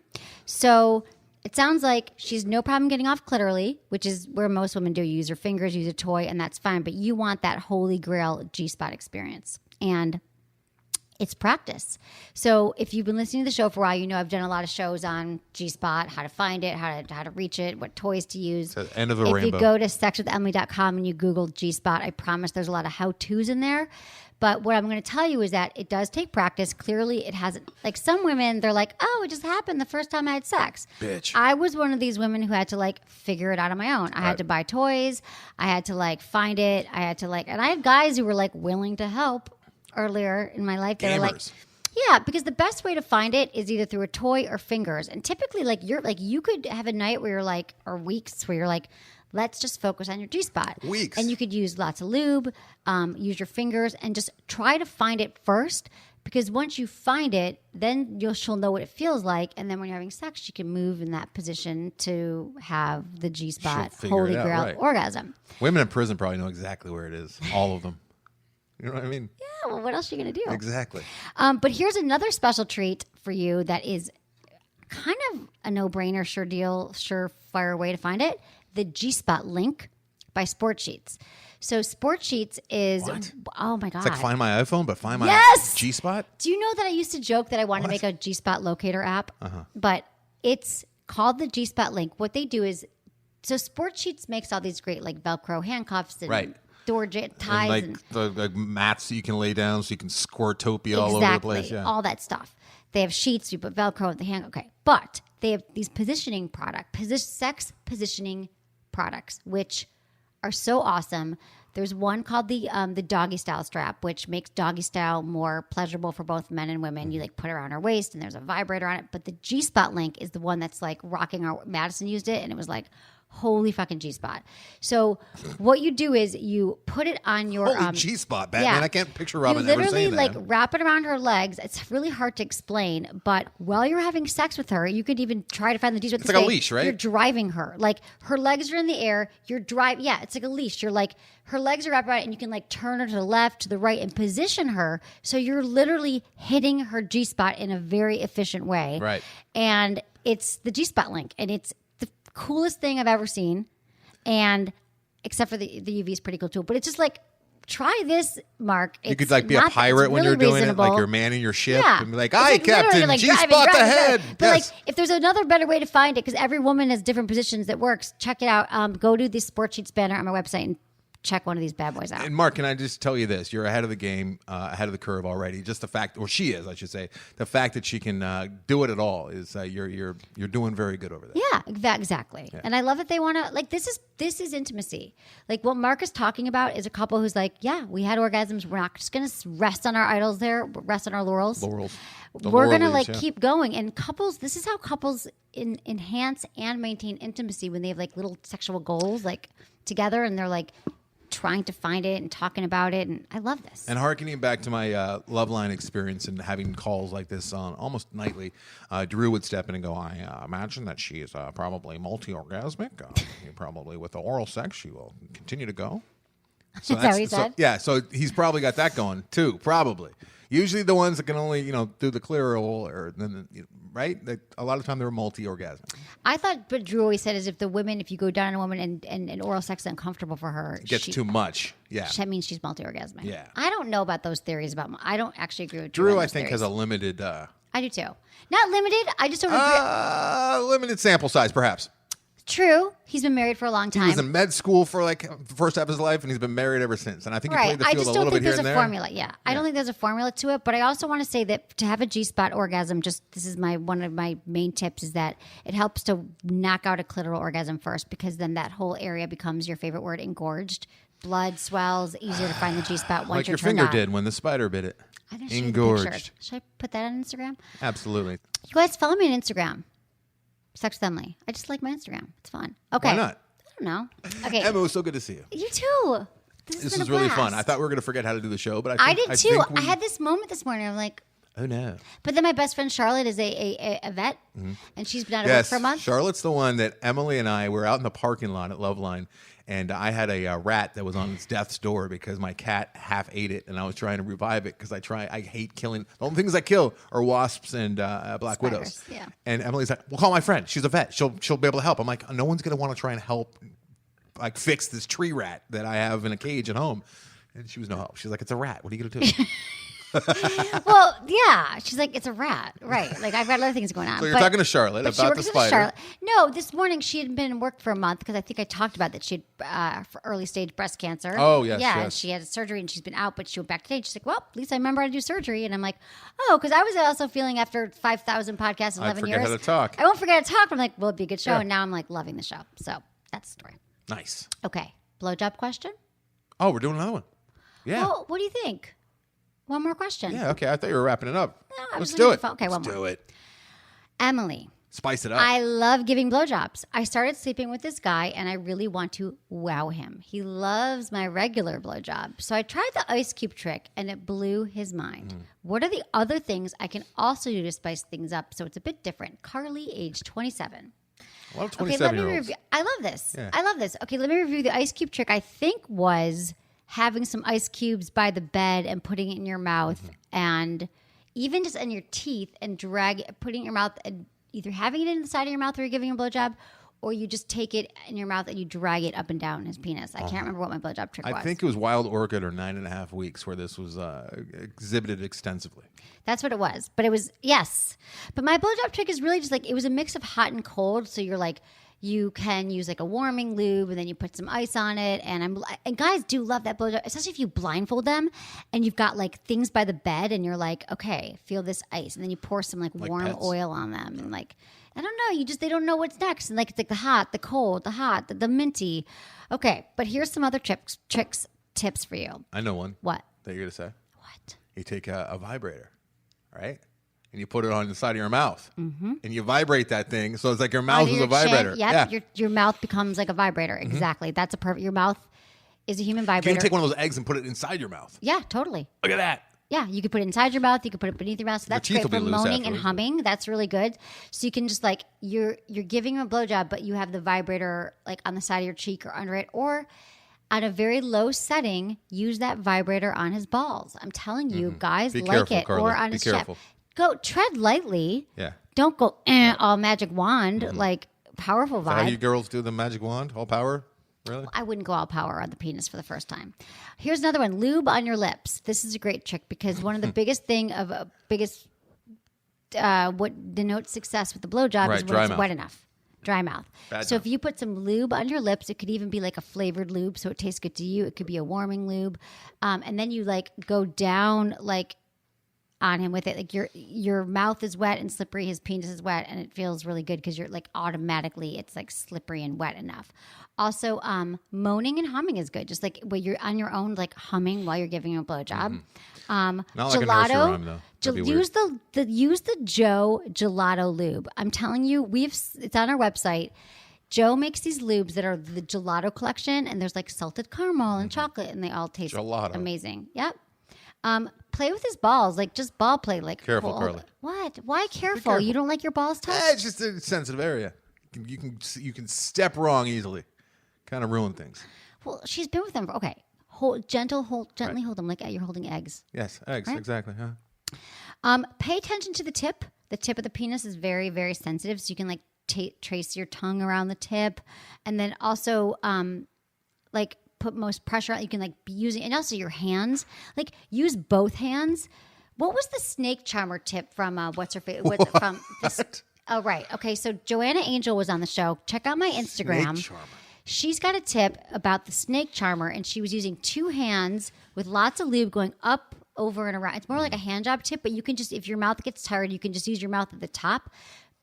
[SPEAKER 1] So it sounds like she's no problem getting off clitorally, which is where most women do. You use your fingers, use a toy, and that's fine. But you want that holy grail G-spot experience. And it's practice. So if you've been listening to the show for a while, I've done a lot of shows on G-spot, how to find it, how to reach it, what toys to use.
[SPEAKER 8] It's the end of the
[SPEAKER 1] if
[SPEAKER 8] rainbow.
[SPEAKER 1] you go to sexwithemily.com and you Google G-spot, I promise there's a lot of how-tos in there. But what I'm going to tell you is that it does take practice. Clearly, it hasn't. Some women, they're like, oh, it just happened the first time I had sex.
[SPEAKER 8] Bitch.
[SPEAKER 1] I was one of these women who had to figure it out on my own. I had to buy toys. I had to find it. I had to and I had guys who were willing to help earlier in my life. They were
[SPEAKER 8] Gamers.
[SPEAKER 1] yeah, because the best way to find it is either through a toy or fingers. And typically, you could have a night where you're or weeks where you're let's just focus on your G-spot.
[SPEAKER 8] Weeks.
[SPEAKER 1] And you could use lots of lube, use your fingers, and just try to find it first. Because once you find it, then she'll know what it feels like. And then when you're having sex, she can move in that position to have the G-spot,
[SPEAKER 8] She'll figure
[SPEAKER 1] holy
[SPEAKER 8] it out,
[SPEAKER 1] grail
[SPEAKER 8] right.
[SPEAKER 1] orgasm.
[SPEAKER 8] Women in prison probably know exactly where it is. All of them. You know what I mean?
[SPEAKER 1] Yeah, well, what else are you going to do?
[SPEAKER 8] Exactly.
[SPEAKER 1] But here's another special treat for you that is kind of a no-brainer, surefire way to find it. The G-spot link by Sport Sheets. So Sport Sheets is,
[SPEAKER 8] What?
[SPEAKER 1] oh my God.
[SPEAKER 8] It's like Find My iPhone, but Find My
[SPEAKER 1] Yes!
[SPEAKER 8] G-spot?
[SPEAKER 1] Do you know that I used to joke that I wanted to make a G-spot locator app? But it's called the G-spot link. What they do is, so Sport Sheets makes all these great like Velcro handcuffs and
[SPEAKER 8] Right.
[SPEAKER 1] door ties.
[SPEAKER 8] And like the mats that you can lay down so you can Squirtopia all over the place. Yeah.
[SPEAKER 1] All that stuff. They have sheets. You put Velcro at the hand. Okay, but they have these positioning sex positioning products, which are so awesome. There's one called the doggy style strap, which makes doggy style more pleasurable for both men and women. You like put it around her waist, and there's a vibrator on it. But the G-spot link is the one that's like rocking. Madison used it, and it was like, holy fucking G-spot. So what you do is you put it on your
[SPEAKER 8] Holy G-spot, Batman. I can't picture Robin
[SPEAKER 1] you
[SPEAKER 8] ever
[SPEAKER 1] literally
[SPEAKER 8] saying that.
[SPEAKER 1] like wrap it around her legs. It's really hard to explain, but while you're having sex with her, you could even try to find the G-spot.
[SPEAKER 8] It's like a leash, right?
[SPEAKER 1] You're driving her. Like her legs are in the air. Yeah, it's like a leash. You're like, her legs are wrapped around it, and you can like turn her to the left, to the right, and position her. So you're literally hitting her G-spot in a very efficient way.
[SPEAKER 8] Right.
[SPEAKER 1] And it's the G-spot link, and it's the coolest thing I've ever seen. And except for the UV is pretty cool too. But it's just like, try this, Mark.
[SPEAKER 8] You could like be a pirate when you're doing it, like you're manning your ship, and be like,
[SPEAKER 1] It's
[SPEAKER 8] "Aye,
[SPEAKER 1] like literally,
[SPEAKER 8] Captain,
[SPEAKER 1] like,
[SPEAKER 8] G-spot
[SPEAKER 1] driving.
[SPEAKER 8] ahead."
[SPEAKER 1] But
[SPEAKER 8] Yes.
[SPEAKER 1] like, if there's another better way to find it, because every woman has different positions that works, check it out. Go to the Sport Sheets banner on my website and check one of these bad boys out.
[SPEAKER 8] And Mark, can I just tell you this? You're ahead of the game, ahead of the curve already. Just the fact, or she is, I should say, the fact that she can do it at all is you're doing very good over there.
[SPEAKER 1] Yeah, exactly. Yeah. And I love that they want to, like, this is intimacy. Like what Mark is talking about is a couple who's like, yeah, we had orgasms. We're not just going to rest on our idols there, rest on our laurels. We're going to like keep going. And couples, this is how couples enhance and maintain intimacy when they have like little sexual goals like together, and they're like trying to find it and talking about it, and I love this.
[SPEAKER 8] And harkening back to my Loveline experience and having calls like this on almost nightly, Drew would step in and go, I imagine that she is probably multi-orgasmic. Probably with the oral sex, she will continue to go. So
[SPEAKER 1] Is that what he said?
[SPEAKER 8] Yeah, so he's probably got that going too, probably. Usually the ones that can only, do the clitoral, or then, right? A lot of time they're multi-orgasmic.
[SPEAKER 1] I thought, but Drew always said is if you go down on a woman and oral sex is uncomfortable for her,
[SPEAKER 8] It gets too much. Yeah.
[SPEAKER 1] That means she's multi-orgasmic.
[SPEAKER 8] Yeah.
[SPEAKER 1] I don't know about those theories I don't actually agree with Drew.
[SPEAKER 8] Drew, I think, has a limited...
[SPEAKER 1] I do too. Not limited. I just don't agree.
[SPEAKER 8] Limited sample size, perhaps.
[SPEAKER 1] True. He's been married for a long time.
[SPEAKER 8] He was in med school for like the first half of his life, and he's been married ever since. And I think he played the field a little bit here and there.
[SPEAKER 1] I just don't think there's a formula. Yeah. I don't think there's a formula to it. But I also want to say that to have a G-spot orgasm, this is one of my main tips, is that it helps to knock out a clitoral orgasm first, because then that whole area becomes your favorite word, engorged. Blood swells, easier to find the G-spot once
[SPEAKER 8] Like
[SPEAKER 1] you're
[SPEAKER 8] your
[SPEAKER 1] turned
[SPEAKER 8] finger
[SPEAKER 1] on.
[SPEAKER 8] did when the spider bit it.
[SPEAKER 1] I didn't show you the
[SPEAKER 8] Engorged.
[SPEAKER 1] picture. Should I put that on Instagram?
[SPEAKER 8] Absolutely.
[SPEAKER 1] You guys follow me on Instagram. Sex with Emily. I just like my Instagram. It's fun. Okay.
[SPEAKER 8] Why not?
[SPEAKER 1] I don't know. Okay.
[SPEAKER 8] Emma, it was so good to see you.
[SPEAKER 1] You too.
[SPEAKER 8] This was really fun. I thought we were going to forget how to do the show, but
[SPEAKER 1] I did too.
[SPEAKER 8] think we...
[SPEAKER 1] I had this moment this morning. I'm like,
[SPEAKER 8] oh no.
[SPEAKER 1] But then my best friend Charlotte is a vet, and she's been out of work for a month.
[SPEAKER 8] Charlotte's the one that Emily and I were out in the parking lot at Loveline, and I had a rat that was on its death's door because my cat half ate it, and I was trying to revive it because I hate killing. The only things I kill are wasps and black widows.
[SPEAKER 1] Yeah.
[SPEAKER 8] And Emily's like, "Well, call my friend. She's a vet. She'll be able to help." I'm like, "No one's gonna want to try and help, like fix this tree rat that I have in a cage at home." And she was no help. She's like, "It's a rat. What are you gonna do?"
[SPEAKER 1] Well, yeah. She's like, it's a rat. Right. Like, I've got other things going on.
[SPEAKER 8] So you're talking to Charlotte
[SPEAKER 1] but
[SPEAKER 8] about the spider.
[SPEAKER 1] No, this morning she had been in work for a month because I think I talked about that she had for early stage breast cancer.
[SPEAKER 8] Oh, yes,
[SPEAKER 1] Yeah,
[SPEAKER 8] yes.
[SPEAKER 1] and she had surgery and she's been out, but she went back today. She's like, well, at least I remember how to do surgery. And I'm like, oh, because I was also feeling after 5,000 podcasts in 11 years.
[SPEAKER 8] I'd forget how to talk.
[SPEAKER 1] I won't forget how to talk. But I'm like, well, it'd be a good show.
[SPEAKER 8] Yeah.
[SPEAKER 1] And now I'm like loving the show. So that's the story.
[SPEAKER 8] Nice.
[SPEAKER 1] Okay. Blowjob question?
[SPEAKER 8] Oh, we're doing another one. Yeah.
[SPEAKER 1] Well, what do you think? One more question.
[SPEAKER 8] Yeah, okay. I thought you were wrapping it up.
[SPEAKER 1] No, I
[SPEAKER 8] Let's
[SPEAKER 1] was
[SPEAKER 8] do
[SPEAKER 1] looking
[SPEAKER 8] it.
[SPEAKER 1] at the phone. Okay, one
[SPEAKER 8] Let's
[SPEAKER 1] more.
[SPEAKER 8] do it.
[SPEAKER 1] Emily.
[SPEAKER 8] Spice it up.
[SPEAKER 1] I love giving blowjobs. I started sleeping with this guy, and I really want to wow him. He loves my regular blowjob. So I tried the ice cube trick, and it blew his mind. What are the other things I can also do to spice things up so it's a bit different? Carly, age 27.
[SPEAKER 8] I love
[SPEAKER 1] Okay, let me
[SPEAKER 8] 27-year-olds.
[SPEAKER 1] review. I love this.
[SPEAKER 8] Yeah.
[SPEAKER 1] I love this. Okay, let me review the ice cube trick. I think was having some ice cubes by the bed and putting it in your mouth, and even just in your teeth, and putting it in your mouth, and either having it in the side of your mouth where you're giving a blowjob, or you just take it in your mouth and you drag it up and down his penis. I can't remember what my blowjob trick was.
[SPEAKER 8] I think it was Wild Orchid or 9.5 Weeks where this was exhibited extensively.
[SPEAKER 1] That's what it was. But it was, yes. But my blowjob trick is really just like, it was a mix of hot and cold. So you're like, you can use like a warming lube, and then you put some ice on it. And guys do love that blowjob, especially if you blindfold them and you've got like things by the bed and you're like, okay, feel this ice. And then you pour some like warm
[SPEAKER 8] pets.
[SPEAKER 1] oil on them. And like, I don't know, they don't know what's next. And like, it's like the hot, the cold, the hot, the minty. Okay. But here's some other tips for you.
[SPEAKER 8] I know one.
[SPEAKER 1] What?
[SPEAKER 8] That you're going to say?
[SPEAKER 1] What?
[SPEAKER 8] You take a vibrator, right? And you put it on the side of your mouth. And you vibrate that thing. So it's like your mouth
[SPEAKER 1] Under
[SPEAKER 8] is
[SPEAKER 1] your
[SPEAKER 8] a vibrator.
[SPEAKER 1] chin. Yep, your mouth becomes like a vibrator. Exactly. That's a perfect. Your mouth is a human
[SPEAKER 8] You
[SPEAKER 1] vibrator.
[SPEAKER 8] can take one of those eggs and put it inside your mouth.
[SPEAKER 1] Yeah, totally.
[SPEAKER 8] Look at that.
[SPEAKER 1] Yeah, you could put it inside your mouth. You could put it beneath your mouth. So that's
[SPEAKER 8] teeth
[SPEAKER 1] great
[SPEAKER 8] will
[SPEAKER 1] for
[SPEAKER 8] be loose
[SPEAKER 1] moaning and
[SPEAKER 8] afterwards.
[SPEAKER 1] humming. That's really good. So you can just like you're giving him a blowjob, but you have the vibrator like on the side of your cheek or under it, or at a very low setting, use that vibrator on his balls. I'm telling you, guys
[SPEAKER 8] Be
[SPEAKER 1] like
[SPEAKER 8] careful,
[SPEAKER 1] it,
[SPEAKER 8] Carly.
[SPEAKER 1] or on
[SPEAKER 8] Be
[SPEAKER 1] his
[SPEAKER 8] careful.
[SPEAKER 1] chest. Go tread lightly.
[SPEAKER 8] Yeah.
[SPEAKER 1] Don't go all magic wand like powerful
[SPEAKER 8] Is that how
[SPEAKER 1] vibe.
[SPEAKER 8] you girls do the magic wand? All power? Really?
[SPEAKER 1] I wouldn't go all power on the penis for the first time. Here's another one: lube on your lips. This is a great trick because one of the what denotes success with the blowjob
[SPEAKER 8] Right,
[SPEAKER 1] is
[SPEAKER 8] dry
[SPEAKER 1] when it's
[SPEAKER 8] mouth.
[SPEAKER 1] wet enough. Dry mouth.
[SPEAKER 8] Bad
[SPEAKER 1] So
[SPEAKER 8] mouth.
[SPEAKER 1] if you put some lube on your lips, it could even be like a flavored lube, so it tastes good to you. It could be a warming lube, and then you like go down like on him with it. Like your mouth is wet and slippery, his penis is wet, and it feels really good because you're like automatically it's like slippery and wet enough. Also, moaning and humming is good. Just like when you're on your own, like humming while you're giving him a blowjob.
[SPEAKER 8] Not like a nursery rhyme, though. That'd be
[SPEAKER 1] use the Joe Gelato lube. I'm telling you, it's on our website. Joe makes these lubes that are the gelato collection, and there's like salted caramel and chocolate, and they all taste
[SPEAKER 8] Gelato.
[SPEAKER 1] amazing. Yep. Play with his balls, like just ball play. Like
[SPEAKER 8] Careful, Carly.
[SPEAKER 1] What? Why careful? You don't like your balls touched?
[SPEAKER 8] It's just a sensitive area. You can step wrong easily. Kind of ruin things.
[SPEAKER 1] Well, she's been with them. Okay, gently hold them like you're holding eggs.
[SPEAKER 8] Yes, eggs,
[SPEAKER 1] Right?
[SPEAKER 8] exactly. Huh?
[SPEAKER 1] Pay attention to the tip. The tip of the penis is very, very sensitive, so you can like trace your tongue around the tip, and then also like put most pressure on. You can like be using, and also your hands. Like use both hands. What was the snake charmer tip from what's her face? From this? Oh right, okay. So Joanna Angel was on the show. Check out my Instagram.
[SPEAKER 8] Snake charmer.
[SPEAKER 1] She's got a tip about the snake charmer, and she was using two hands with lots of lube going up, over, and around. It's more like a hand job tip, but you can just, if your mouth gets tired, you can just use your mouth at the top.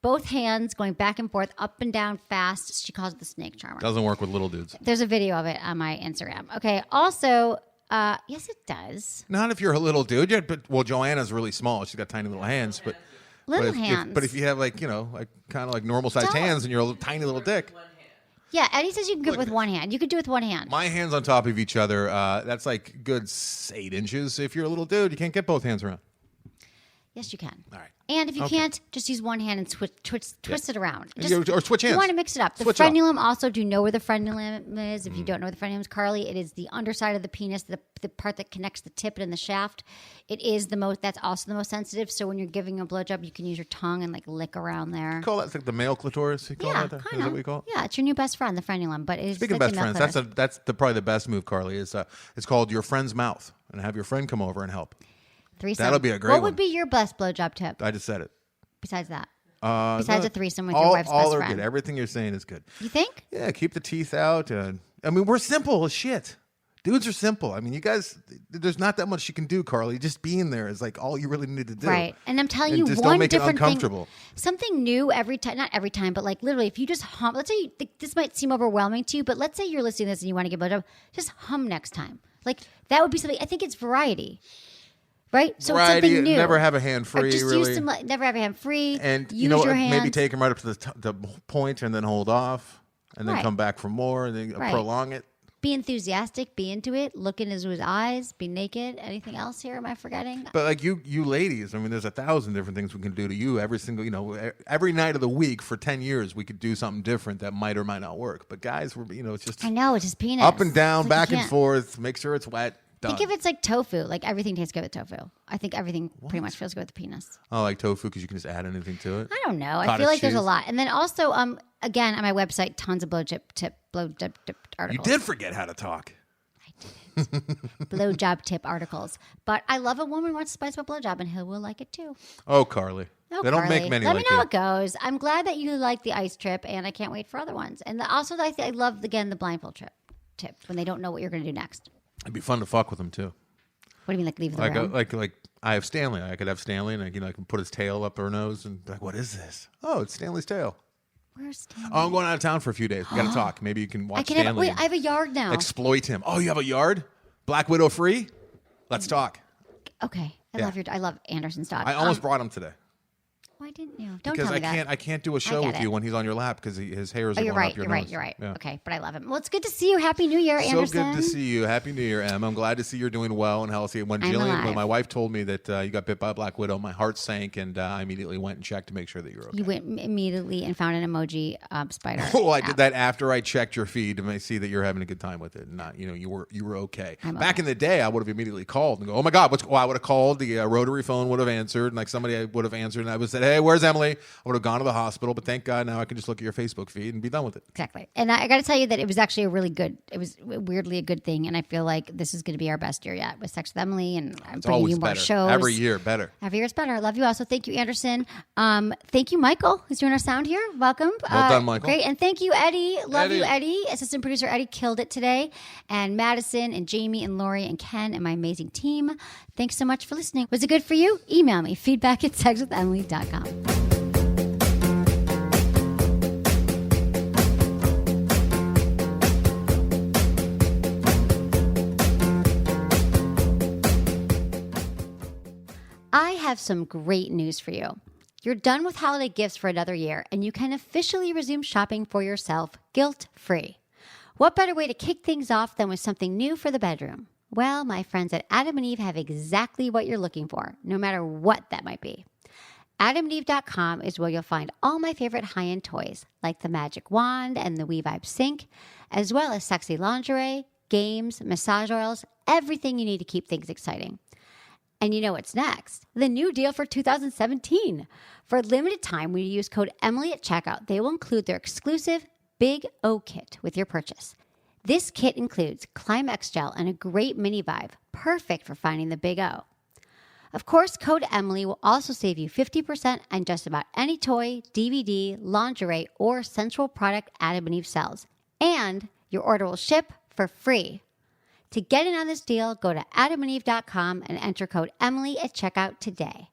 [SPEAKER 1] Both hands going back and forth, up and down fast. She calls it the snake charmer.
[SPEAKER 8] Doesn't work with little dudes.
[SPEAKER 1] There's a video of it on my Instagram. Okay. Also, yes, it does.
[SPEAKER 8] Not if you're a little dude. Well, Joanna's really small. She's got tiny little hands, but
[SPEAKER 1] Little
[SPEAKER 8] but
[SPEAKER 1] hands.
[SPEAKER 8] But if you have like kind of like normal sized
[SPEAKER 1] Don't.
[SPEAKER 8] hands and you're a tiny little dick.
[SPEAKER 1] Yeah, Eddie says you can do it with one hand. You could do it with one hand.
[SPEAKER 8] My hands on top of each other. That's like good 8 inches. If you're a little dude, you can't get both hands around.
[SPEAKER 1] Yes, you can.
[SPEAKER 8] All right.
[SPEAKER 1] And if you
[SPEAKER 8] Okay.
[SPEAKER 1] can't, just use one hand and twist it around.
[SPEAKER 8] Yeah, or switch hands.
[SPEAKER 1] You want to mix it up. The
[SPEAKER 8] Switch it up.
[SPEAKER 1] frenulum also, do you know where the frenulum is? If you don't know where the frenulum is, Carly, it is the underside of the penis, the part that connects the tip and the shaft. It is that's also the most sensitive. So when you're giving a blowjob, you can use your tongue and like lick around there.
[SPEAKER 8] You call that like the male clitoris? You call
[SPEAKER 1] Yeah,
[SPEAKER 8] that there? Is
[SPEAKER 1] kind
[SPEAKER 8] that
[SPEAKER 1] of.
[SPEAKER 8] what you call it?
[SPEAKER 1] Yeah, it's your new best friend, the frenulum. But it's
[SPEAKER 8] Speaking of
[SPEAKER 1] like
[SPEAKER 8] best
[SPEAKER 1] the male
[SPEAKER 8] friends,
[SPEAKER 1] clitoris.
[SPEAKER 8] that's probably the best move, Carly. It's called your friend's mouth, and have your friend come over and help.
[SPEAKER 1] Threesome.
[SPEAKER 8] That'll be a great
[SPEAKER 1] What
[SPEAKER 8] one.
[SPEAKER 1] would be your best blowjob tip
[SPEAKER 8] I just said it.
[SPEAKER 1] besides that?
[SPEAKER 8] No,
[SPEAKER 1] Besides a threesome with your
[SPEAKER 8] all,
[SPEAKER 1] wife's
[SPEAKER 8] all
[SPEAKER 1] best
[SPEAKER 8] are
[SPEAKER 1] friend.
[SPEAKER 8] good. Everything you're saying is good.
[SPEAKER 1] You think?
[SPEAKER 8] Yeah, keep the teeth out. I mean, we're simple as shit. Dudes are simple. I mean, you guys, there's not that much you can do, Carly. Just being there is like all you really need to do.
[SPEAKER 1] Right. And I'm telling
[SPEAKER 8] And
[SPEAKER 1] you,
[SPEAKER 8] just
[SPEAKER 1] one
[SPEAKER 8] don't make it
[SPEAKER 1] different
[SPEAKER 8] uncomfortable.
[SPEAKER 1] thing, something new every time, not every time, but like literally, if you just hum, let's say this might seem overwhelming to you, but let's say you're listening to this and you want to give a blowjob, just hum next time. Like that would be something, I think it's variety. Right? So it's
[SPEAKER 8] Variety,
[SPEAKER 1] something new.
[SPEAKER 8] never have a hand free,
[SPEAKER 1] Just
[SPEAKER 8] really.
[SPEAKER 1] use some, never have a hand free.
[SPEAKER 8] And
[SPEAKER 1] use
[SPEAKER 8] you know,
[SPEAKER 1] your hands.
[SPEAKER 8] maybe take them right up to the point and then hold off and then
[SPEAKER 1] Right.
[SPEAKER 8] come back for more and then
[SPEAKER 1] Right.
[SPEAKER 8] prolong it.
[SPEAKER 1] Be enthusiastic. Be into it. Look into his eyes. Be naked. Anything else here? Am I forgetting?
[SPEAKER 8] But like you ladies, I mean, there's 1,000 different things we can do to you every single, every night of the week for 10 years, we could do something different that might or might not work. But guys, it's just
[SPEAKER 1] I know. It's just penis.
[SPEAKER 8] up and down,
[SPEAKER 1] It's like
[SPEAKER 8] back
[SPEAKER 1] you
[SPEAKER 8] and
[SPEAKER 1] can't-
[SPEAKER 8] forth. Make sure it's wet. Done.
[SPEAKER 1] Think if it's like tofu. Like everything tastes good with tofu. I think everything pretty much feels good with the penis.
[SPEAKER 8] I like tofu because you can just add anything to it.
[SPEAKER 1] I don't know. I
[SPEAKER 8] Cottage
[SPEAKER 1] feel like there's a
[SPEAKER 8] cheese.
[SPEAKER 1] lot. And then also, again, on my website, tons of blowjob tip
[SPEAKER 8] You
[SPEAKER 1] articles.
[SPEAKER 8] did forget how to talk.
[SPEAKER 1] Blowjob tip articles. But I love a woman who wants to spice up a blowjob, and he will like it too.
[SPEAKER 8] Oh, Carly.
[SPEAKER 1] Oh,
[SPEAKER 8] They don't
[SPEAKER 1] Carly.
[SPEAKER 8] make many
[SPEAKER 1] Let
[SPEAKER 8] like
[SPEAKER 1] me know
[SPEAKER 8] you.
[SPEAKER 1] how it goes. I'm glad that you like the ice trip, and I can't wait for other ones. And also, I love, again, the blindfold tip when they don't know what you're going to do next.
[SPEAKER 8] It'd be fun to fuck with them too.
[SPEAKER 1] What do you mean, like leave the
[SPEAKER 8] Like,
[SPEAKER 1] room?
[SPEAKER 8] like I have Stanley. I could have Stanley, and I can put his tail up her nose, and be like, what is this? Oh, it's Stanley's tail.
[SPEAKER 1] Where's Stanley?
[SPEAKER 8] Oh, I'm going out of town for a few days. We got to talk. Maybe you can watch
[SPEAKER 1] I can have,
[SPEAKER 8] Stanley.
[SPEAKER 1] wait, I have a yard now.
[SPEAKER 8] Exploit him. Oh, you have a yard? Black Widow free? Let's talk.
[SPEAKER 1] Okay.
[SPEAKER 8] Yeah.
[SPEAKER 1] I love Anderson's dog.
[SPEAKER 8] I almost brought him today.
[SPEAKER 1] Why didn't you? Don't
[SPEAKER 8] Because
[SPEAKER 1] tell me that.
[SPEAKER 8] I can't do a show
[SPEAKER 1] get
[SPEAKER 8] with
[SPEAKER 1] it.
[SPEAKER 8] you when he's on your lap because his hairs
[SPEAKER 1] Oh,
[SPEAKER 8] are
[SPEAKER 1] you're
[SPEAKER 8] going
[SPEAKER 1] right.
[SPEAKER 8] up your
[SPEAKER 1] You're right.
[SPEAKER 8] nose.
[SPEAKER 1] You're right.
[SPEAKER 8] Yeah.
[SPEAKER 1] Okay, but I love him. Well, it's good to see you. Happy New Year,
[SPEAKER 8] So
[SPEAKER 1] Anderson.
[SPEAKER 8] good to see you. Happy New Year, Em. I'm glad to see you're doing well and healthy. When
[SPEAKER 1] I'm alive.
[SPEAKER 8] when my wife told me that you got bit by a Black Widow, my heart sank, and I immediately went and checked to make sure that you're okay.
[SPEAKER 1] You went immediately and found an emoji spider.
[SPEAKER 8] Oh, I did that after I checked your feed to see that you're having a good time with it. Not, you were okay.
[SPEAKER 1] I'm
[SPEAKER 8] Back
[SPEAKER 1] okay.
[SPEAKER 8] in the day, I would have immediately called and go, "Oh my God, I would have called the rotary phone, would have answered, and like somebody would have answered, and I would have said, "Hey, where's Emily?" I would have gone to the hospital, but thank God now I can just look at your Facebook feed and be done with it.
[SPEAKER 1] Exactly. And I got to tell you that it was actually it was weirdly a good thing. And I feel like this is going to be our best year yet with Sex with Emily. And I'm
[SPEAKER 8] It's
[SPEAKER 1] bringing
[SPEAKER 8] always
[SPEAKER 1] you more
[SPEAKER 8] better.
[SPEAKER 1] shows.
[SPEAKER 8] Every year, better.
[SPEAKER 1] Every year is better. I love you also. Thank you, Anderson. Thank you, Michael, who's doing our sound here. Welcome.
[SPEAKER 8] Well done, Michael.
[SPEAKER 1] Great. And thank you, Eddie. Love you,
[SPEAKER 8] Eddie.
[SPEAKER 1] Eddie. Assistant producer Eddie killed it today. And Madison and Jamie and Lori and Ken and my amazing team. Thanks so much for listening. Was it good for you? Email me, feedback@sexwithemily.com. I have some great news for you. You're done with holiday gifts for another year, and you can officially resume shopping for yourself guilt-free. What better way to kick things off than with something new for the bedroom? Well, my friends at Adam and Eve have exactly what you're looking for, no matter what that might be. AdamandEve.com is where you'll find all my favorite high-end toys, like the Magic Wand and the WeVibe Sink, as well as sexy lingerie, games, massage oils, everything you need to keep things exciting. And you know what's next? The new deal for 2017. For a limited time, when you use code Emily at checkout, they will include their exclusive Big O kit with your purchase. This kit includes Climax Gel and a great mini vibe, perfect for finding the Big O. Of course, code Emily will also save you 50% on just about any toy, DVD, lingerie, or sensual product Adam and Eve sells. And your order will ship for free. To get in on this deal, go to adamandeve.com and enter code Emily at checkout today.